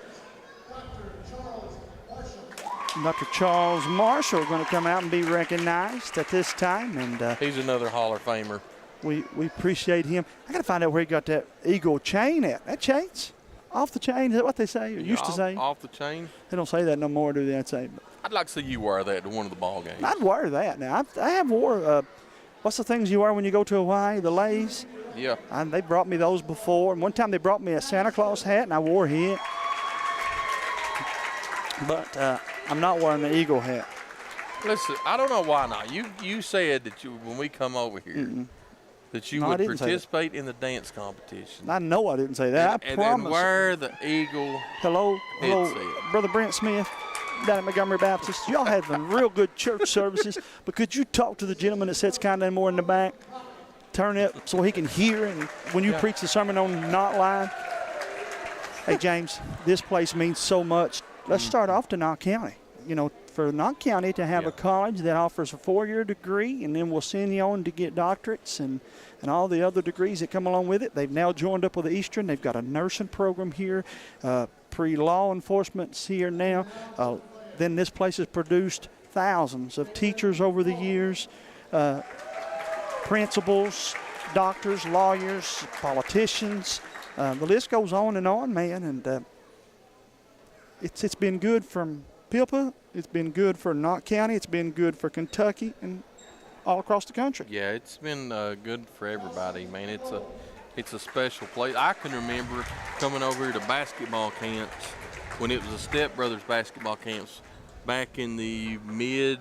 Dr. Charles Marshall going to come out and be recognized at this time, and he's another Hall of Famer. We appreciate him. I got to find out where he got that Eagle chain at. That chain's off the chain. Is that what they say? Or used to say? Off the chain? They don't say that no more, do they? I'd say. I'd like to see you wear that to one of the ball games. I'd wear that now. I have wore, what's the things you wear when you go to Hawaii? The lays? Yeah. They brought me those before. And one time they brought me a Santa Claus hat, and I wore it. But I'm not wearing the Eagle hat. Listen, I don't know why not. You said that when we come over here, that you would participate in the dance competition. I know I didn't say that. I promise. And wear the Eagle Hello, headset. Brother Brent Smith down at Montgomery Baptist. Y'all have real good church services, but could you talk to the gentleman that sits kind of more in the back? Turn it so he can hear, and when you preach the sermon on Knott Line. Hey, James, this place means so much. Let's start off to Knott County. You know, for Knott County to have a college that offers a 4-year degree, and then we'll send you on to get doctorates and all the other degrees that come along with it. They've now joined up with the Eastern. They've got a nursing program here, pre-law enforcement's here now. Then this place has produced thousands of teachers over the years, principals, doctors, lawyers, politicians. The list goes on, man, and it's been good from Pippa, it's been good for Knott County, it's been good for Kentucky, and all across the country. Yeah, it's been good for everybody, man. It's a special place. I can remember coming over here to basketball camps when it was the Step Brothers basketball camps back in the mid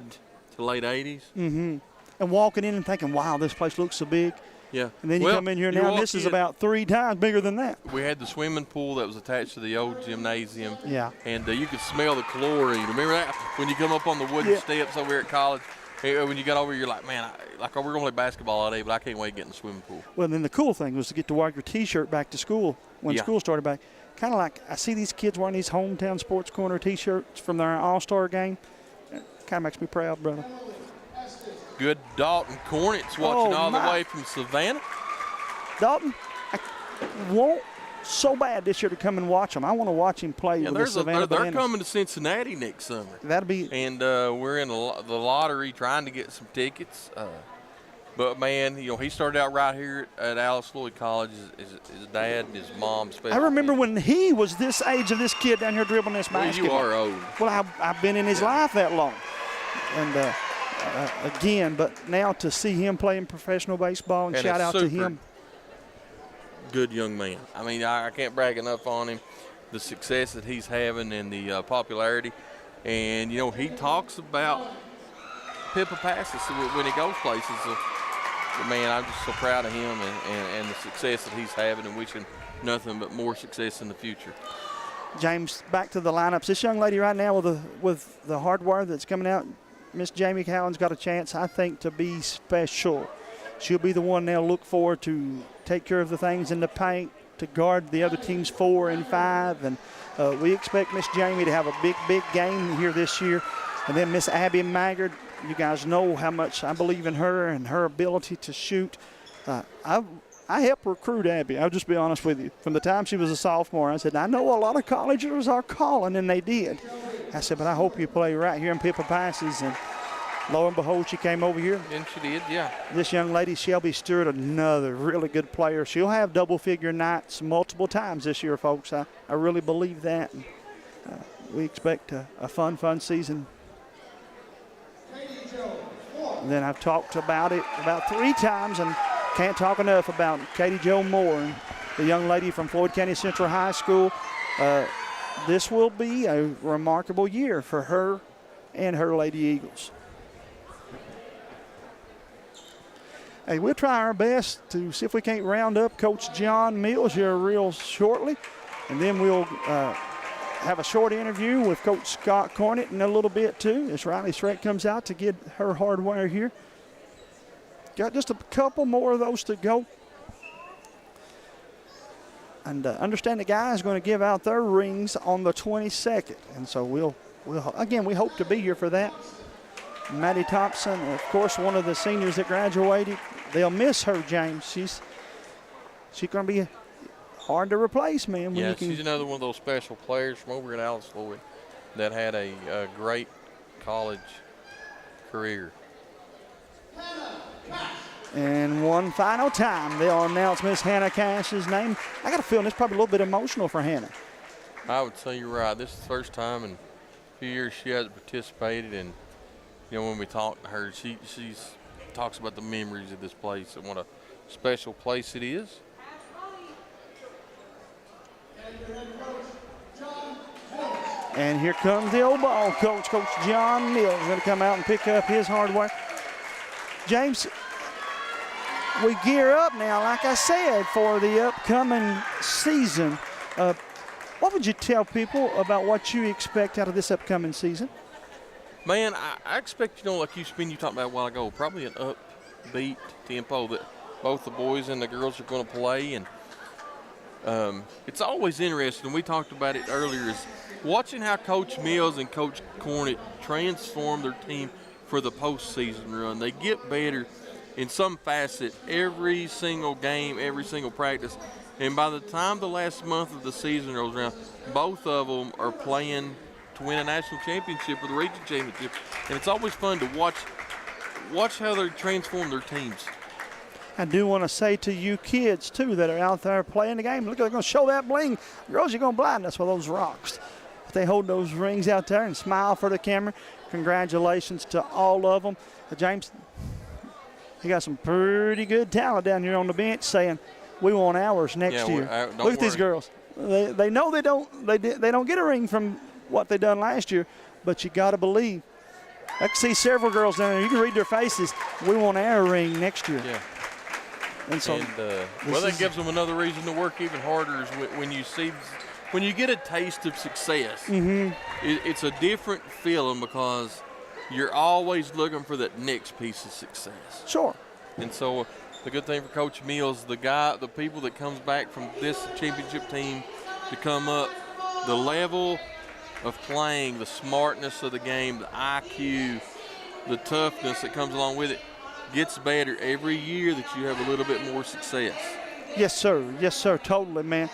to late 80s. Mm-hmm. And walking in and thinking, wow, this place looks so big. Yeah. And then you come in here now, and this is about 3 times bigger than that. We had the swimming pool that was attached to the old gymnasium. Yeah. And you could smell the chlorine. Remember that? When you come up on the wooden steps over here at college, when you got over here, you're like, man, we're going to play basketball all day, but I can't wait to get in the swimming pool. Well, then the cool thing was to get to wear your T-shirt back to school when school started back. Kind of like I see these kids wearing these hometown Sports Corner T-shirts from their All-Star game. Kind of makes me proud, brother. Good Dalton Cornets watching all the way from Savannah. Dalton, I want so bad this year to come and watch him. I want to watch him play with the Savannah They're Bananas. coming to Cincinnati next summer. That'll be. And we're in the lottery trying to get some tickets. But, man, he started out right here at Alice Lloyd College. His dad and his mom. I remember when he was this age of this kid down here dribbling this basketball. You are old. Well, I've been in his life that long. And, again, but now to see him playing professional baseball and shout out to him. Good young man. I mean, I can't brag enough on him, the success that he's having and the popularity. And, he talks about Pippa passes when he goes places. Man, I'm just so proud of him and the success that he's having and wishing nothing but more success in the future. James, back to the lineups. This young lady right now with the hardware that's coming out, Miss Jamie Cowan's got a chance, I think, to be special. She'll be the one they'll look for to take care of the things in the paint, to guard the other team's 4 and 5. And we expect Miss Jamie to have a big game here this year. And then Miss Abby Maggard, you guys know how much I believe in her and her ability to shoot. I helped recruit Abby. I'll just be honest with you. From the time she was a sophomore, I said, I know a lot of colleges are calling, and they did. I said, but I hope you play right here in Pippa Passes. And lo and behold, she came over here. And she did, yeah. This young lady, Shelby Stewart, another really good player. She'll have double-figure nights multiple times this year, folks. I really believe that. And, we expect a fun season. And then I've talked about it about 3 times and can't talk enough about Katie Jo Moore, the young lady from Floyd County Central High School. This will be a remarkable year for her and her Lady Eagles. Hey, we'll try our best to see if we can't round up Coach John Mills here real shortly. And then we'll have a short interview with Coach Scott Cornett in a little bit too, as Riley Schreck comes out to get her hardware here. Got just a couple more of those to go. And understand the guys are going to give out their rings on the 22nd. And so we'll again, we hope to be here for that. Maddie Thompson, of course, one of the seniors that graduated. They'll miss her, James. She's going to be hard to replace, man. Yeah, she's another one of those special players from over at Alice Lloyd that had a great college career. And one final time, they'll announce Miss Hannah Cash's name. I got a feeling it's probably a little bit emotional for Hannah. I would say you're right. This is the first time in a few years she hasn't participated. And, when we talk to her, she talks about the memories of this place and what a special place it is. And here comes the old ball coach, Coach John Mills, going to come out and pick up his hardware. James, we gear up now, like I said, for the upcoming season. What would you tell people about what you expect out of this upcoming season? Man, I expect, like you talked about a while ago, probably an upbeat tempo that both the boys and the girls are going to play. And it's always interesting, we talked about it earlier, is watching how Coach Mills and Coach Cornett transform their team for the postseason run. They get better in some facet every single game, every single practice. And by the time the last month of the season rolls around, both of them are playing to win a national championship or the region championship. And it's always fun to watch how they transform their teams. I do want to say to you kids, too, that are out there playing the game, look, they're going to show that bling. Girls, you're going to blind us with those rocks. But they hold those rings out there and smile for the camera. Congratulations to all of them. James, you got some pretty good talent down here on the bench saying, we want ours next year. Look at these girls. They know they don't get a ring from what they done last year, but you got to believe. I can see several girls down there. You can read their faces. We want our ring next year. Yeah. And so, well, that gives them another reason to work even harder is when you get a taste of success. It's a different feeling because you're always looking for that next piece of success. Sure. And so the good thing for Coach Mills, the people that comes back from this championship team to come up, the level of playing, the smartness of the game, the IQ, the toughness that comes along with it gets better every year that you have a little bit more success. Yes, sir. Yes, sir. Totally, man.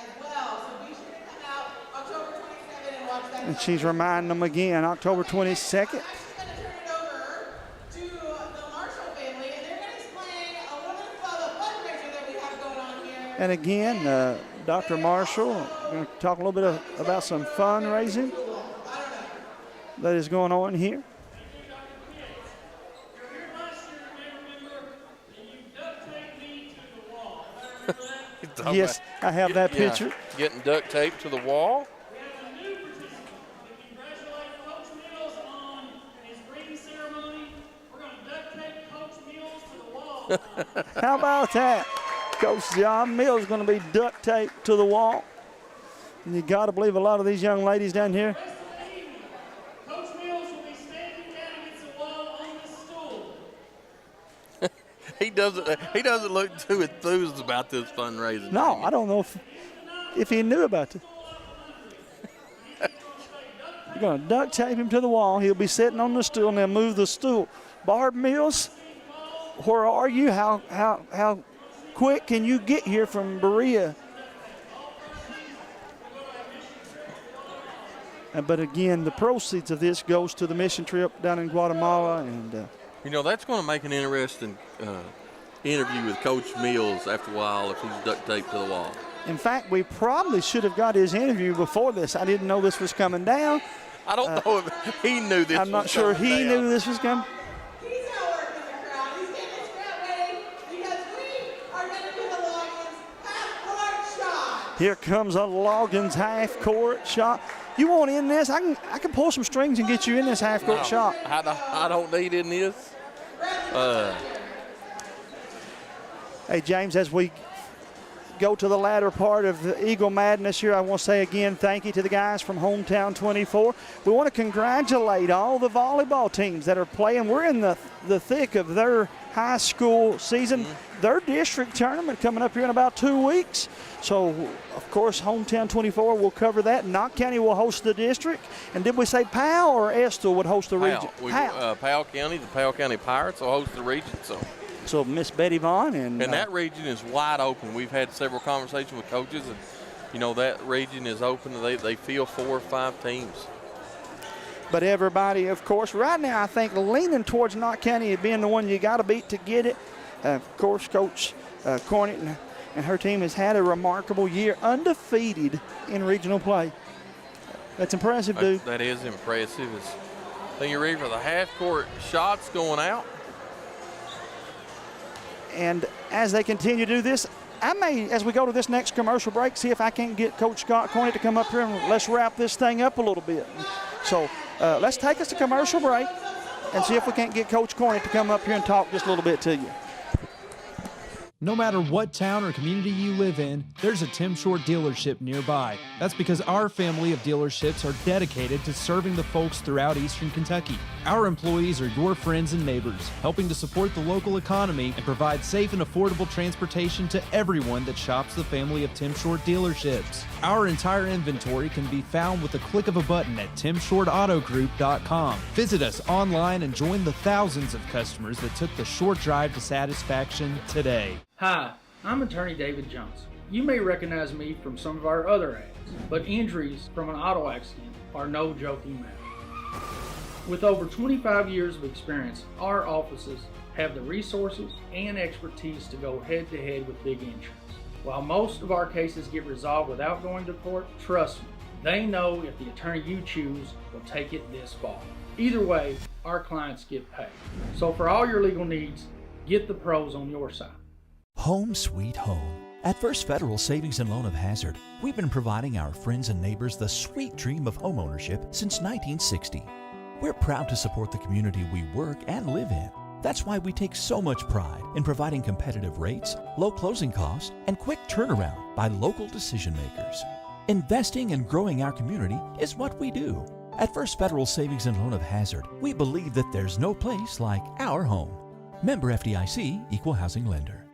And she's reminding them again, October 22nd. And again, Dr. Marshall, going to talk a little bit about some fundraising that is going on here. Yes, I have that picture. Getting duct taped to the wall. How about that? Coach John Mills going to be duct taped to the wall. And you got to believe a lot of these young ladies down here. Coach Mills will be standing down against the wall on the stool. He doesn't look too enthused about this fundraising. No, I don't know if he knew about it. You're going to duct tape him to the wall. He'll be sitting on the stool and they'll move the stool. Barb Mills, where are you? How quick can you get here from Berea? But again, the proceeds of this goes to the mission trip down in Guatemala. And that's going to make an interesting interview with Coach Mills after a while if he's duct taped to the wall. In fact, we probably should have got his interview before this. I didn't know this was coming down. I don't know if he knew this. I'm not sure he knew this was coming. Here comes a Loggins half-court shot. You want in this? I can pull some strings and get you in this half-court shot. I don't need in this. Hey, James, as we go to the latter part of the Eagle Madness here, I want to say again thank you to the guys from Hometown 24. We want to congratulate all the volleyball teams that are playing. We're in the thick of their high school season. Their district tournament coming up here in about 2 weeks. So, of course, Hometown 24 will cover that. Knott County will host the district. And did we say Powell or Estill would host the region? Powell County, the Powell County Pirates will host the region. So Miss Betty Vaughn and that region is wide open. We've had several conversations with coaches, and that region is open. They field 4 or 5 teams. But everybody, of course, right now I think leaning towards Knott County being the one you got to beat to get it. Of course, Coach Cornett and her team has had a remarkable year, undefeated in regional play. That's impressive, dude. That is impressive. I think you're ready for the half-court shots going out. And as they continue to do this, I may, as we go to this next commercial break, see if I can't get Coach Scott Cornett to come up here and let's wrap this thing up a little bit. So let's take us to commercial break and see if we can't get Coach Cornett to come up here and talk just a little bit to you. No matter what town or community you live in, there's a Tim Short dealership nearby. That's because our family of dealerships are dedicated to serving the folks throughout Eastern Kentucky. Our employees are your friends and neighbors, helping to support the local economy and provide safe and affordable transportation to everyone that shops the family of Tim Short dealerships. Our entire inventory can be found with the click of a button at timshortautogroup.com. Visit us online and join the thousands of customers that took the short drive to satisfaction today. Hi, I'm attorney David Johnson. You may recognize me from some of our other ads, but injuries from an auto accident are no joking matter. With over 25 years of experience, our offices have the resources and expertise to go head-to-head with big insurance. While most of our cases get resolved without going to court, trust me, they know if the attorney you choose will take it this far. Either way, our clients get paid. So for all your legal needs, get the pros on your side. Home sweet home. At First Federal Savings and Loan of Hazard, we've been providing our friends and neighbors the sweet dream of homeownership since 1960. We're proud to support the community we work and live in. That's why we take so much pride in providing competitive rates, low closing costs, and quick turnaround by local decision makers. Investing and growing our community is what we do. At First Federal Savings and Loan of Hazard, we believe that there's no place like our home. Member FDIC, Equal Housing Lender.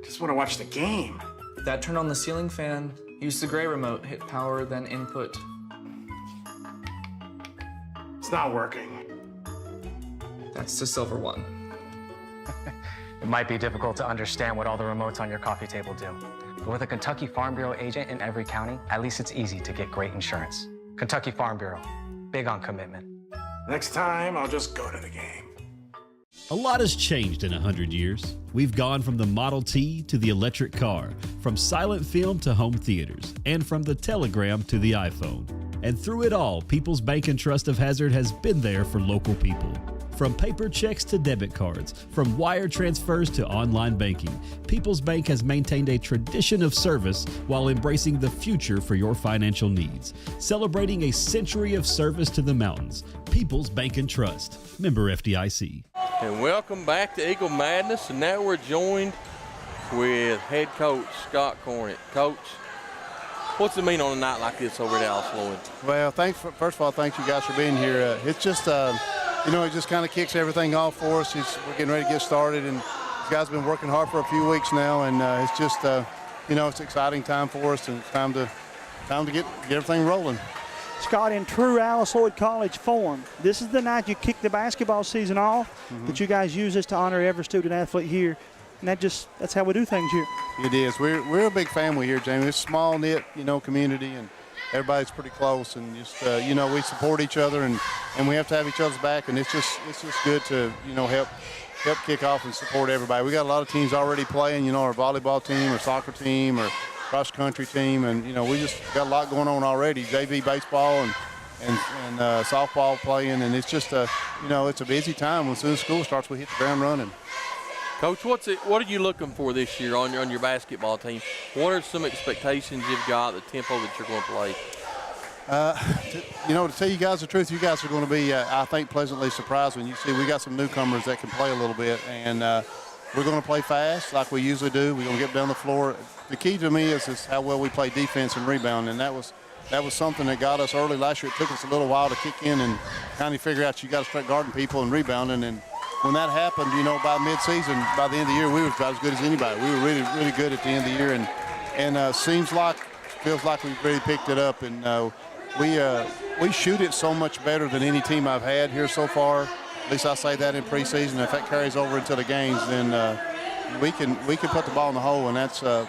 Just want to watch the game. Dad turned on the ceiling fan, used the gray remote, hit power, then input. It's not working. That's the silver one. It might be difficult to understand what all the remotes on your coffee table do. But with a Kentucky Farm Bureau agent in every county, at least it's easy to get great insurance. Kentucky Farm Bureau, big on commitment. Next time, I'll just go to the game. A lot has changed in 100 years. We've gone from the Model T to the electric car, from silent film to home theaters, and from the telegram to the iPhone. And through it all, People's Bank and Trust of Hazard has been there for local people. From paper checks to debit cards, from wire transfers to online banking, People's Bank has maintained a tradition of service while embracing the future for your financial needs. Celebrating a century of service to the mountains. People's Bank and Trust. Member FDIC. And welcome back to Eagle Madness, and now we're joined with head coach Scott Cornett. Coach, what's it mean on a night like this over at Alice Lloyd? Well, first of all, thanks you guys for being here. It's just, it just kind of kicks everything off for us. We're getting ready to get started, and these guys have been working hard for a few weeks now, and it's just, it's an exciting time for us, and it's time to get everything rolling. Scott, in true Alice Lloyd College form, this is the night you kick the basketball season off, that you guys use this to honor every student athlete here. And that's how we do things here. It is. We're a big family here, Jamie. It's a small knit, community, and everybody's pretty close, and just we support each other, and we have to have each other's back, and it's just good to help kick off and support everybody. We got a lot of teams already playing, our volleyball team, or soccer team, or cross country team, and we just got a lot going on already. JV baseball and softball playing, and it's just it's a busy time. As soon as school starts, we hit the ground running. Coach, what are you looking for this year on your basketball team? What are some expectations you've got, the tempo that you're going to play? To tell you guys the truth, you guys are going to be, I think, pleasantly surprised when you see we got some newcomers that can play a little bit, and we're going to play fast like we usually do. We're going to get down the floor. The key to me is how well we play defense and rebound, and that was something that got us early last year. It took us a little while to kick in and kind of figure out you got to start guarding people and rebounding, and when that happened, by mid-season, by the end of the year, we were about as good as anybody. We were really, really good at the end of the year, and feels like we've really picked it up, and we shoot it so much better than any team I've had here so far. At least I say that in preseason. If that carries over into the games, then we can put the ball in the hole, and that's a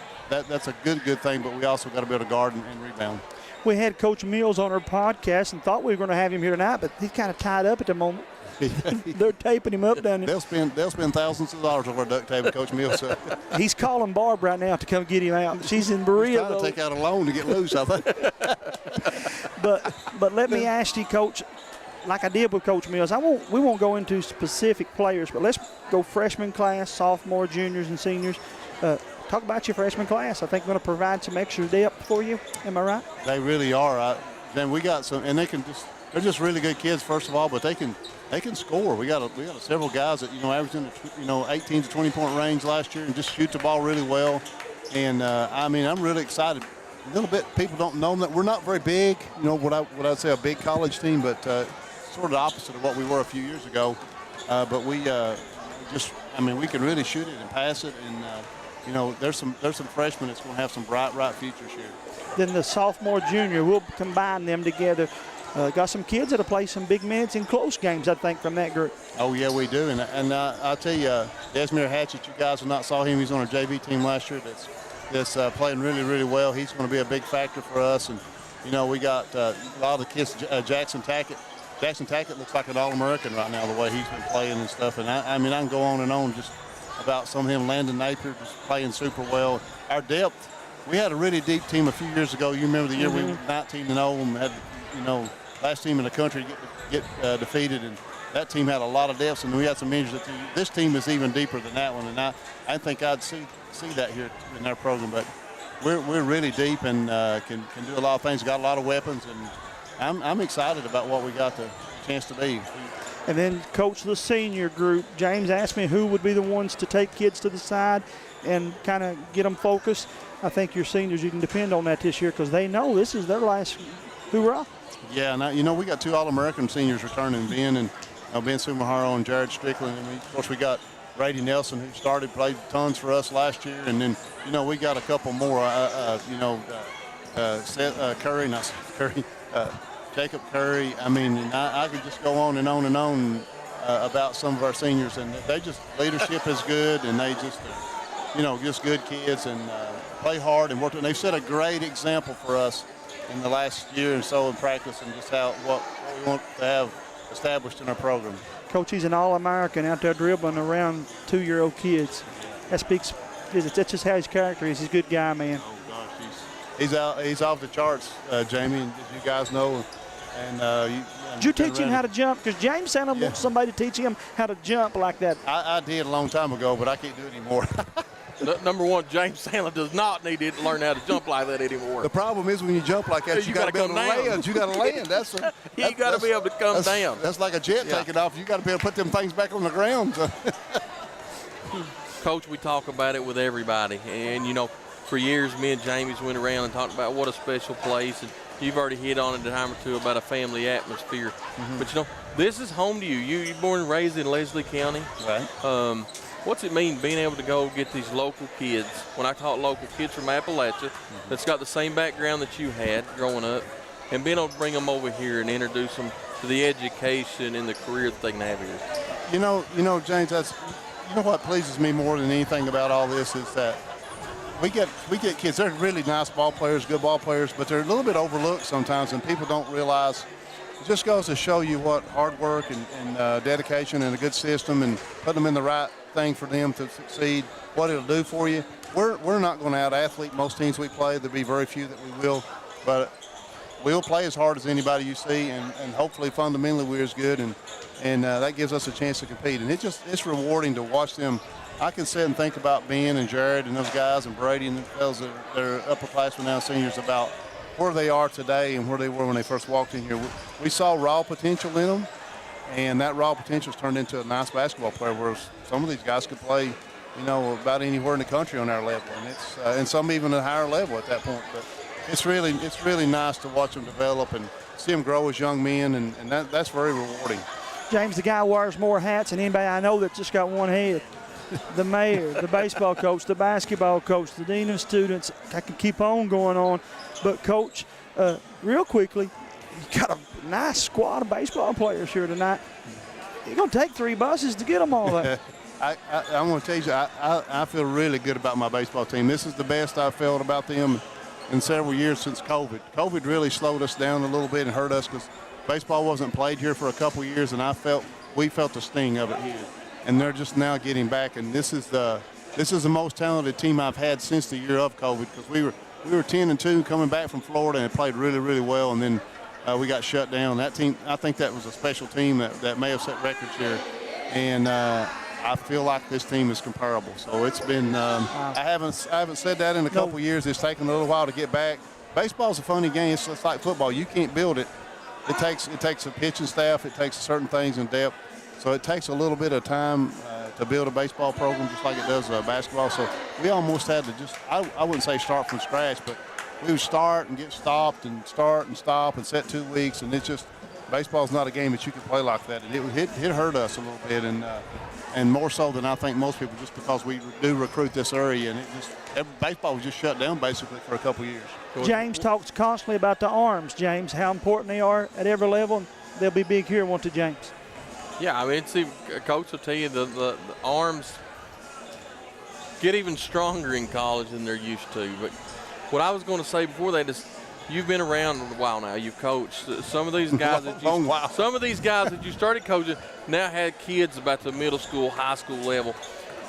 good thing. But we also got to be able to guard and rebound. We had Coach Mills on our podcast and thought we were going to have him here tonight, but he's kind of tied up at the moment. They're taping him up down there. They'll spend thousands of dollars over duct tape with Coach Mills. He's calling Barb right now to come get him out. She's in Berea. He's trying to take out a loan to get loose, I think. But let me ask you, Coach, like I did with Coach Mills, we won't go into specific players, but let's go freshman class, sophomore, juniors, and seniors. Talk about your freshman class. I think we're going to provide some extra depth for you. Am I right? They really are. Then we got some, and they're just really good kids, first of all, but they can score. We got several guys that averaged in the 18 to 20 point range last year and just shoot the ball really well. And I'm really excited. A little bit, people don't know that we're not very big. What I'd say a big college team, but sort of the opposite of what we were a few years ago. But we we can really shoot it and pass it, and there's some freshmen that's going to have some bright futures here. Then the sophomore, junior, we'll combine them together. Got some kids that'll play some big minutes in close games, I think, from that group. Oh, yeah, we do. And I'll tell you, Desmere Hatchett, you guys have not saw him. He's on our JV team last year that's playing really, really well. He's going to be a big factor for us. And, we got a lot of the kids, Jackson Tackett. Jackson Tackett looks like an All-American right now, the way he's been playing and stuff. And, I can go on and on just about some of him. Landon Napier just playing super well. Our depth, we had a really deep team a few years ago. You remember the year we were 19-0 and had, last team in the country get defeated, and that team had a lot of depths, and we had some injuries. This team is even deeper than that one, and I think I'd see that here in our program. But we're really deep and can do a lot of things. Got a lot of weapons, and I'm excited about what we got to chance to be. And then coach the senior group. James asked me who would be the ones to take kids to the side and kind of get them focused. I think your seniors, you can depend on that this year because they know this is their last hoorah. Yeah, and we got 2 All-American seniors returning, Ben and Ben Sumaharo and Jared Strickland. And of course, we got Brady Nelson, who played tons for us last year. And then, we got a couple more, Jacob Curry. I mean, I could just go on and on and on about some of our seniors. And they just, leadership is good, and they just, just good kids and play hard and work. And they've set a great example for us in the last year or so in practice and just what we want to have established in our program. Coach, he's an All-American out there dribbling around 2-year-old kids. That speaks, that's just how his character is. He's a good guy, man. Oh, gosh, he's off the charts, Jamie, as you guys know. And did you teach him how to jump? Because James said he wants somebody to teach him how to jump like that. I did a long time ago, but I can't do it anymore. Number one, James Sandlin does not need to learn how to jump like that anymore. The problem is when you jump like that, you got to be able to land. You got to land. You got to be able to come down. That's like a jet taking off. You got to be able to put them things back on the ground. Coach, we talk about it with everybody, and for years, me and Jamie's went around and talked about what a special place, and you've already hit on it a time or two about a family atmosphere. Mm-hmm. But this is home to you. You're born and raised in Leslie County. Right. What's it mean being able to go get these local kids? When I talk local kids from Appalachia, that's got the same background that you had growing up, and being able to bring them over here and introduce them to the education and the career that they can have here. James, that's what pleases me more than anything about all this is that we get kids. They're really nice ball players, good ball players, but they're a little bit overlooked sometimes, and people don't realize. It just goes to show you what hard work and dedication and a good system and putting them in the right thing for them to succeed, what it'll do for you. We're not going to out-athlete most teams we play. There'll be very few that we will, but we'll play as hard as anybody you see, and hopefully fundamentally we're as good, and that gives us a chance to compete. And it's rewarding to watch them. I can sit and think about Ben and Jared and those guys and Brady and the fellas that are upperclassmen now, seniors, about where they are today and where they were when they first walked in here. We saw raw potential in them, and that raw potential has turned into a nice basketball player, where some of these guys could play, about anywhere in the country on our level, and some even at a higher level at that point. But it's really nice to watch them develop and see them grow as young men, and that's very rewarding. James, the guy wears more hats than anybody I know that just got one head. The mayor, the baseball coach, the basketball coach, the dean of students. I can keep on going on. But, Coach, real quickly, you got a nice squad of baseball players here tonight. You're going to take 3 buses to get them all there. I'm going to tell you, I feel really good about my baseball team. This is the best I've felt about them in several years since COVID. COVID really slowed us down a little bit and hurt us because baseball wasn't played here for a couple years, and we felt the sting of it here. And they're just now getting back, and this is the most talented team I've had since the year of COVID, because we were 10-2 coming back from Florida and played really, really well, and then we got shut down. That team, I think that was a special team that may have set records here, and I feel like this team is comparable. So it's been I haven't said that in a couple years. It's taken a little while to get back. Baseball's a funny game. It's just like football. You can't build it. It takes a pitching staff. It takes certain things in depth. So it takes a little bit of time to build a baseball program, just like it does basketball. So we almost had to I wouldn't say start from scratch, but we would start and get stopped and start and stop and set 2 weeks. And it's just, baseball's not a game that you can play like that. And it hurt us a little bit, and more so than I think most people, just because we do recruit this area. And baseball was just shut down basically for a couple years. James talks constantly about the arms, James, how important they are at every level. And they'll be big here, won't they, James? Yeah, I mean, see, Coach will tell you the arms get even stronger in college than they're used to. But what I was going to say before that is, you've been around a while now. You've coached some of these guys that you started coaching now had kids about the middle school, high school level.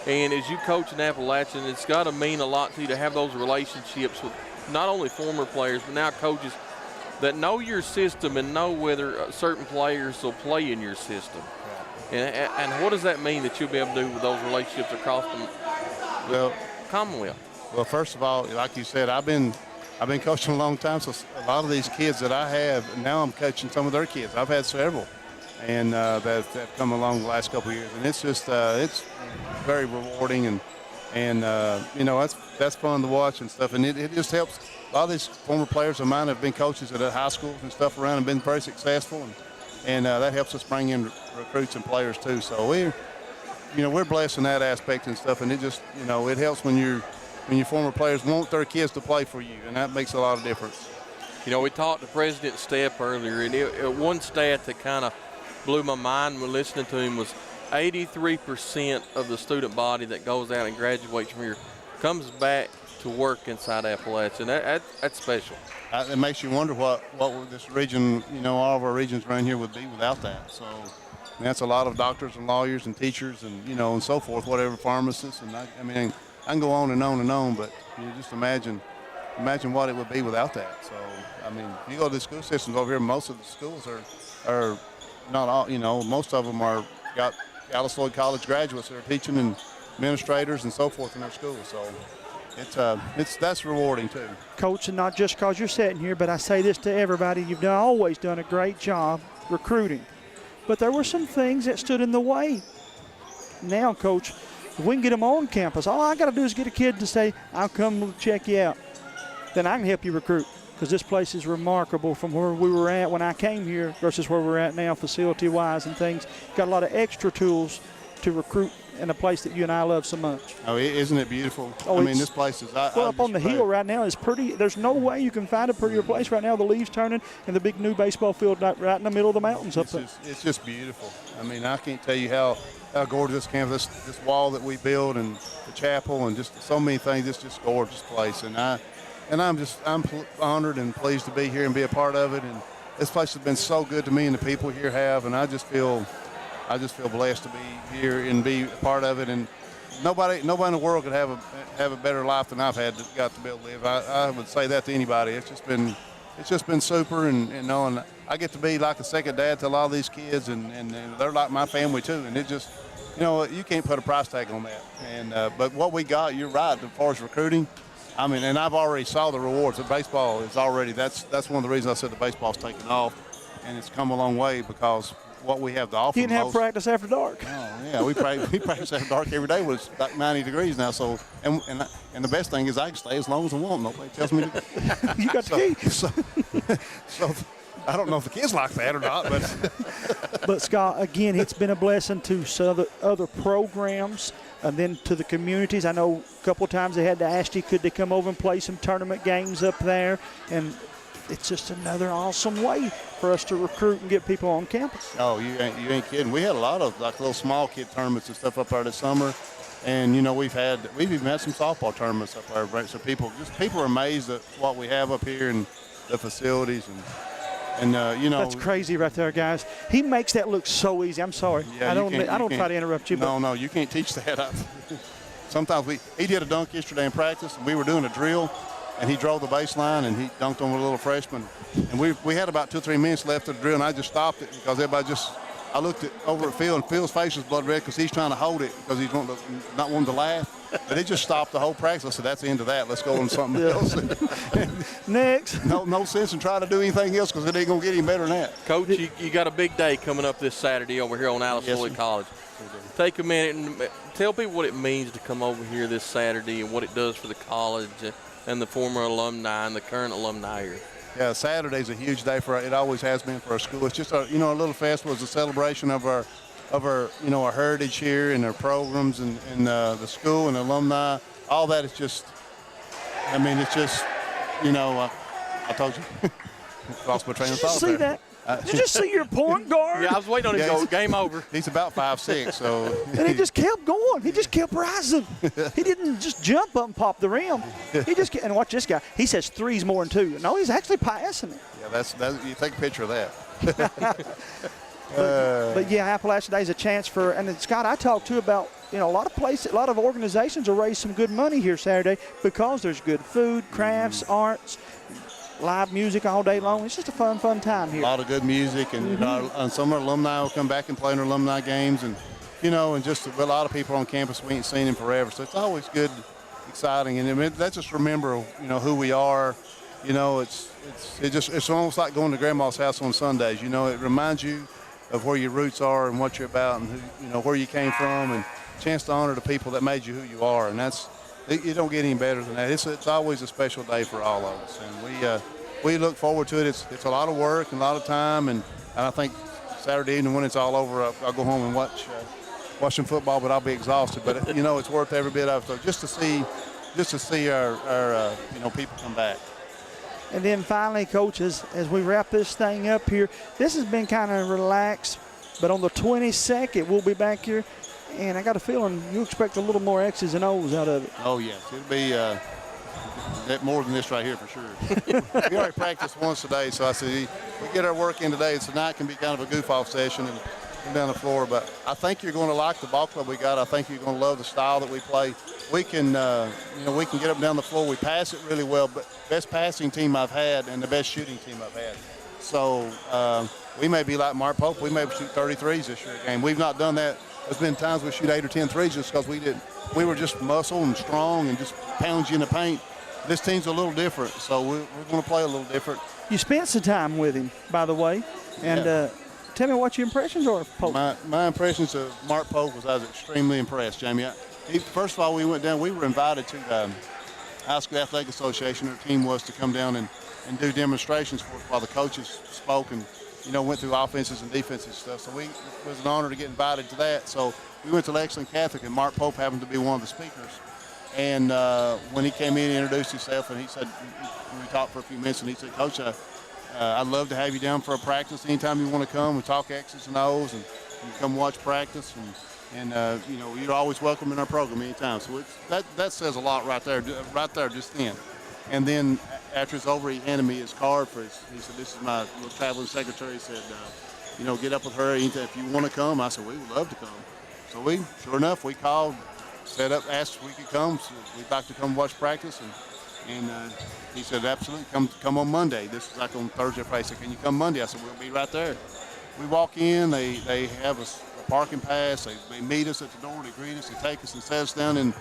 And as you coach in Appalachian, it's got to mean a lot to you to have those relationships with not only former players but now coaches that know your system and know whether certain players will play in your system. And what does that mean that you'll be able to do with those relationships across the Commonwealth? Well, first of all, like you said, I've been coaching a long time, so a lot of these kids that I have, now I'm coaching some of their kids. I've had several. and that have come along the last couple of years. And it's just it's very rewarding, and that's fun to watch and stuff. And it just helps. A lot of these former players of mine have been coaches at high schools and stuff around and been very successful, and that helps us bring in recruits and players too. So we're blessed in that aspect and stuff, and it just it helps when your former players want their kids to play for you, and that makes a lot of difference. We talked to President Stepp earlier, and one stat that kind of blew my mind when listening to him was 83% of the student body that goes out and graduates from here comes back to work inside Appalachia. That's special. It makes you wonder what this region, all of our regions around here would be without that. So that's a lot of doctors and lawyers and teachers and, and so forth, whatever, pharmacists. And I can go on and on and on, but just imagine what it would be without that. So, you go to the school systems over here, most of the schools are not all, most of them got Alice Lloyd College graduates that are teaching and administrators and so forth in their schools. So that's rewarding too. Coach, and not just because you're sitting here, but I say this to everybody, you've always done a great job recruiting. But there were some things that stood in the way. Now, Coach, if we can get them on campus, all I got to do is get a kid to say, I'll come check you out. Then I can help you recruit, because this place is remarkable from where we were at when I came here versus where we're at now facility-wise and things. Got a lot of extra tools to recruit in a place that you and I love so much. Oh, isn't it beautiful? This place is. Up on the hill right now is pretty. There's no way you can find a prettier place right now. The leaves turning and the big new baseball field right in the middle of the mountains up there. It's just beautiful. I can't tell you how gorgeous this campus, this wall that we built, and the chapel, and just so many things. It's just a gorgeous place, and I'm honored and pleased to be here and be a part of it. And this place has been so good to me, and the people here have, and I just feel blessed to be here and be a part of it. And nobody in the world could have a better life than I've got to be able to live. I would say that to anybody. It's just been super, and I get to be like a second dad to a lot of these kids, and they're like my family too. And it just, you can't put a price tag on that. And but what we got, you're right, as far as recruiting. And I've already saw the rewards. The baseball is already, that's one of the reasons I said the baseball's taken off, and it's come a long way because what we have to offer. You can have practice after dark. Oh yeah, we practice after dark every day. It's like 90 degrees now. So and the best thing is I can stay as long as I want. Nobody tells me to. You got the key. So I don't know if the kids like that or not, but Scott, again, it's been a blessing to other programs and then to the communities. I know a couple of times they had to ask you, could they come over and play some tournament games up there? And it's just another awesome way for us to recruit and get people on campus. Oh, you ain't kidding. We had a lot of like little small kid tournaments and stuff up there this summer, and we've even had some softball tournaments up there. Right? So people are amazed at what we have up here and the facilities and that's crazy right there, guys. He makes that look so easy. I'm sorry. Yeah, I don't try to interrupt you. No, you can't teach that. Sometimes he did a dunk yesterday in practice, and we were doing a drill. And he drove the baseline, and he dunked on a little freshman. And we had about 2 or 3 minutes left of the drill, and I just stopped it because I looked over at Phil, and Phil's face was blood red because he's trying to hold it because he's not wanting to laugh. But it just stopped the whole practice. I said, that's the end of that. Let's go on something else. Next. No sense in trying to do anything else because it ain't going to get any better than that. Coach, you got a big day coming up this Saturday over here on Alice Lloyd College. Take a minute and tell people what it means to come over here this Saturday and what it does for the college and the former alumni and the current alumni here. Yeah, Saturday's a huge day it always has been for our school. It's just a little festival. It's a celebration of our our heritage here and our programs and the school and alumni. All that is just, it's just, I told you, lost my train of thought. Did you see that? Did you just see your point guard? Yeah, I was waiting on him to go. Game over. He's about 5'6", so. And he just kept going. He just kept rising. He didn't just jump up and pop the rim. He just and watch this guy. He says 3's more than 2. No, he's actually passing it. Yeah, that's you take a picture of that. But yeah, Appalachia Day is a chance for, and then Scott, I talked too about, a lot of places, a lot of organizations will raise some good money here Saturday because there's good food, crafts, arts, live music all day long. It's just a fun time here. A lot of good music, and, and some of our alumni will come back and play in our alumni games, and and just a lot of people on campus we ain't seen in forever. So it's always good, exciting, and let's just remember, who we are. It's almost like going to Grandma's house on Sundays. It reminds you of where your roots are and what you're about and who, where you came from, and chance to honor the people that made you who you are. And you don't get any better than that. It's always a special day for all of us, and we look forward to it. It's a lot of work and a lot of time, and I think Saturday evening when it's all over, I'll go home and watch some football, but I'll be exhausted. But it's worth every bit of it. So just to see our people come back. And then finally, Coach, as we wrap this thing up here, this has been kind of relaxed, but on the 22nd, we'll be back here, and I got a feeling you expect a little more X's and O's out of it. Oh, yes. It'll be more than this right here for sure. We already practiced once today, so I said we get our work in today, so tonight can be kind of a goof-off session and come down the floor. But I think you're going to like the ball club we got. I think you're going to love the style that we play. We can, we can get up and down the floor. We pass it really well, but best passing team I've had and the best shooting team I've had. So we may be like Mark Pope. We may shoot 33s this year game. We've not done that. There's been times we shoot 8 or 10 threes just because we were just muscle and strong and just pound you in the paint. This team's a little different, so we're going to play a little different. You spent some time with him, by the way, and tell me what your impressions are of Pope. My impressions of Mark Pope was I was extremely impressed, Jamie. First of all, we went down. We were invited to the High School Athletic Association. Our team was to come down and do demonstrations for us while the coaches spoke and went through offenses and defenses and stuff. So it was an honor to get invited to that. So we went to Lexington Catholic, and Mark Pope happened to be one of the speakers. And when he came in, he introduced himself, and he said, we talked for a few minutes, and he said, Coach, I'd love to have you down for a practice anytime you want to come. We talk X's and O's, and you come watch practice, and you're always welcome in our program anytime. So that says a lot right there just then. And then after it's over, he handed me his card he said, this is my little traveling secretary. He said, get up with her if you want to come. I said, we would love to come. So sure enough, we called, set up, asked if we could come. So we'd like to come watch practice, and he said, absolutely, come on Monday. This is like on Thursday or Friday. He said, can you come Monday? I said, we'll be right there. We walk in, they have a parking pass, they meet us at the door, they greet us, they take us and set us down in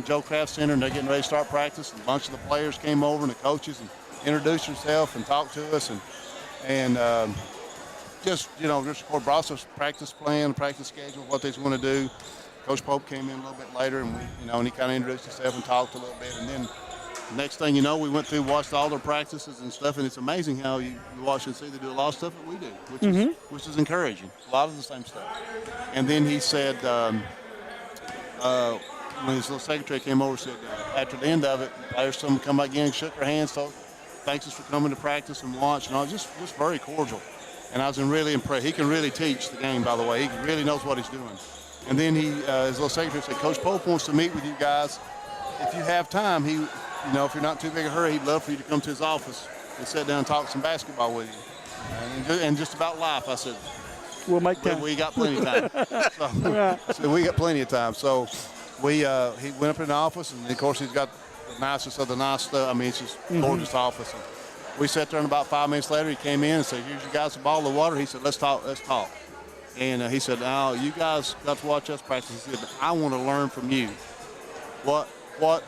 Joe Kraft Center, and they're getting ready to start practice. And a bunch of the players came over and the coaches and introduced themselves and talked to us, and just brought us practice plan, practice schedule, what they want to do. Coach Pope came in a little bit later, and and he kind of introduced himself and talked a little bit, and then the next thing you know, we went through, watched all their practices and stuff, and it's amazing how you watch and see they do a lot of stuff that we do, which is encouraging. A lot of the same stuff. And then he said, when his little secretary came over, said after the end of it, players some come back in, shook our hands, told thanks us for coming to practice and watch, and all, just very cordial. And I was really impressed. He can really teach the game, by the way. He really knows what he's doing. And then his little secretary said, Coach Pope wants to meet with you guys. If you have time, if you're not too big a hurry, he'd love for you to come to his office and sit down and talk some basketball with you. And just about life, I said, we'll make time. We got plenty of time. So we got plenty of time. So he went up in the office, and of course he's got the nicest of the nice stuff. I mean, it's just gorgeous office. And we sat there, and about 5 minutes later, he came in and said, here's you guys a bottle of water. He said, let's talk. And he said, now you guys got to watch us practice. He said, I want to learn from you. What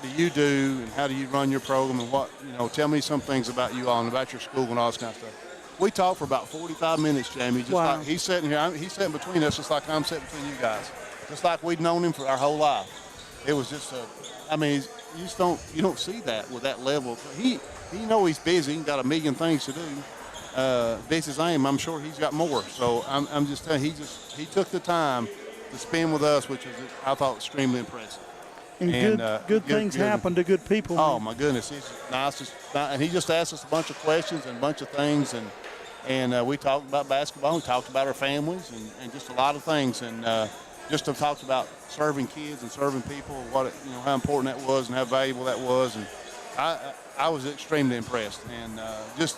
do you do, and how do you run your program, and tell me some things about you all and about your school and all this kind of stuff. We talked for about 45 minutes, Jamie. Just like he's sitting here, he's sitting between us, just like I'm sitting between you guys, just like we'd known him for our whole life. It was just you don't see that with that level. He he's busy, he's got a million things to do. Busy as I am, I'm sure he's got more. So I'm just telling you, he took the time to spend with us, which was, I thought, extremely impressive. And good things happen to good people. Oh, my goodness. He's nice. And he just asked us a bunch of questions and a bunch of things. And we talked about basketball. We talked about our families and just a lot of things. And just to talk about serving kids and serving people, how important that was and how valuable that was. And I was extremely impressed. And just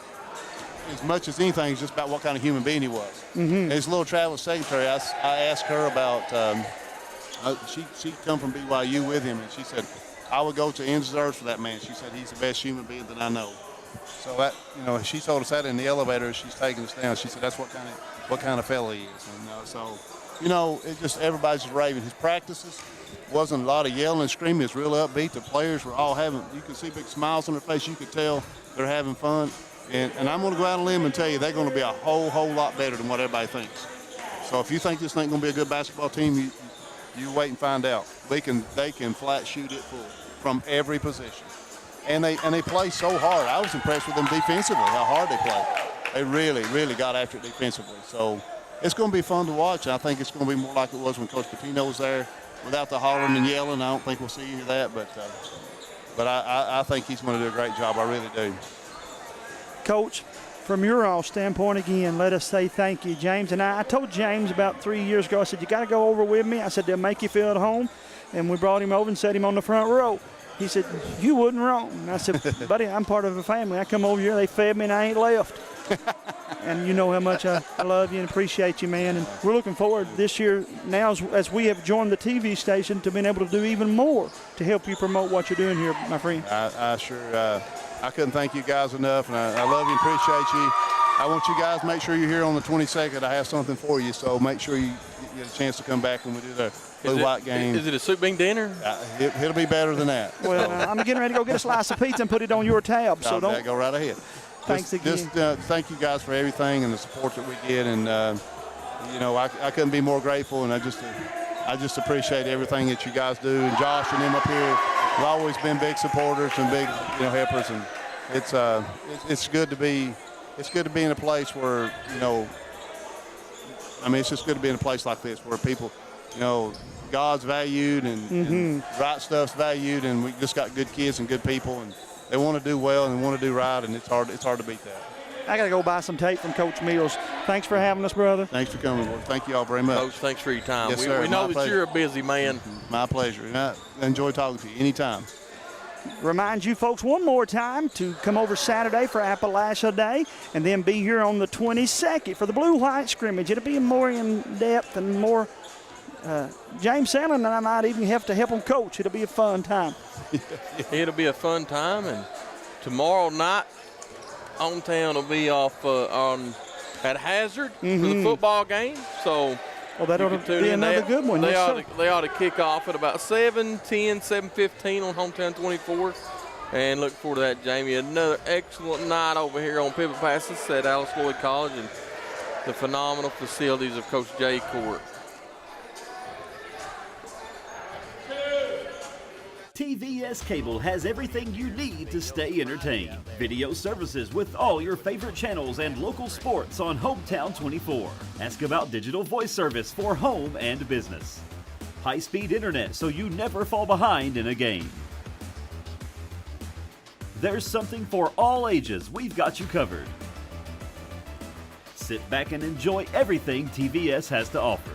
as much as anything, just about what kind of human being he was. His little travel secretary, I asked her about she come from BYU with him, and she said, I would go to ends of earth for that man. She said, he's the best human being that I know. So that, she told us that in the elevator as she's taking us down. She said, that's what kind of fella he is. And it just, everybody's just raving. His practices wasn't a lot of yelling and screaming. It's real upbeat. The players were all you could see big smiles on their face. You could tell they're having fun. And I'm going to go out on a limb and tell you they're going to be a whole lot better than what everybody thinks. So if you think this ain't going to be a good basketball team, you wait and find out. They can flat shoot it full from every position. And they play so hard. I was impressed with them defensively, how hard they play. They really, really got after it defensively. So it's going to be fun to watch. I think it's going to be more like it was when Coach Pitino was there. Without the hollering and yelling, I don't think we'll see any of that. But I think he's going to do a great job. I really do. Coach, from your all standpoint, again, let us say thank you, James. And I told James about 3 years ago, I said, you got to go over with me. I said, they'll make you feel at home. And we brought him over and set him on the front row. He said, you wouldn't wrong. And I said, buddy, I'm part of a family. I come over here, they fed me, and I ain't left. And you know how much I love you and appreciate you, man. And we're looking forward this year now as we have joined the TV station to being able to do even more to help you promote what you're doing here, my friend. I sure I couldn't thank you guys enough, and I love you and appreciate you. I want you guys to make sure you're here on the 22nd. I have something for you, so make sure you get a chance to come back when we do the blue-white game. Is it a soup bean dinner? It'll be better than that. Well, I'm getting ready to go get a slice of pizza and put it on your tab, so don't. Go right ahead. Thanks again. Thank you guys for everything and the support that we get, and I couldn't be more grateful, and I just appreciate everything that you guys do. And Josh and them up here have always been big supporters and big helpers, and it's good to be in a place where it's just good to be in a place like this where people, God's valued and right stuff's valued, and we just got good kids and good people, and they want to do well and they want to do right, and it's hard to beat that. I got to go buy some tape from Coach Mills. Thanks for having us, brother. Thanks for coming, boy. Thank you all very much. Coach, thanks for your time. Yes, sir. We know that you're a busy man. My pleasure. And I enjoy talking to you anytime. Remind you folks one more time to come over Saturday for Appalachia Day and then be here on the 22nd for the blue-white scrimmage. It'll be more in depth and more James Sandlin and I might even have to help him coach. It'll be a fun time. It'll be a fun time, and tomorrow night Hometown will be off at Hazard for the football game. So that'll be another good one. They ought to kick off at about 7:10, 7:15 on Hometown 24. And look forward to that, Jamie. Another excellent night over here on Pivot Passes at Alice Lloyd College and the phenomenal facilities of Coach Jay Court. TVS Cable has everything you need to stay entertained. Video services with all your favorite channels and local sports on Hometown 24. Ask about digital voice service for home and business. High-speed internet so you never fall behind in a game. There's something for all ages. We've got you covered. Sit back and enjoy everything TVS has to offer.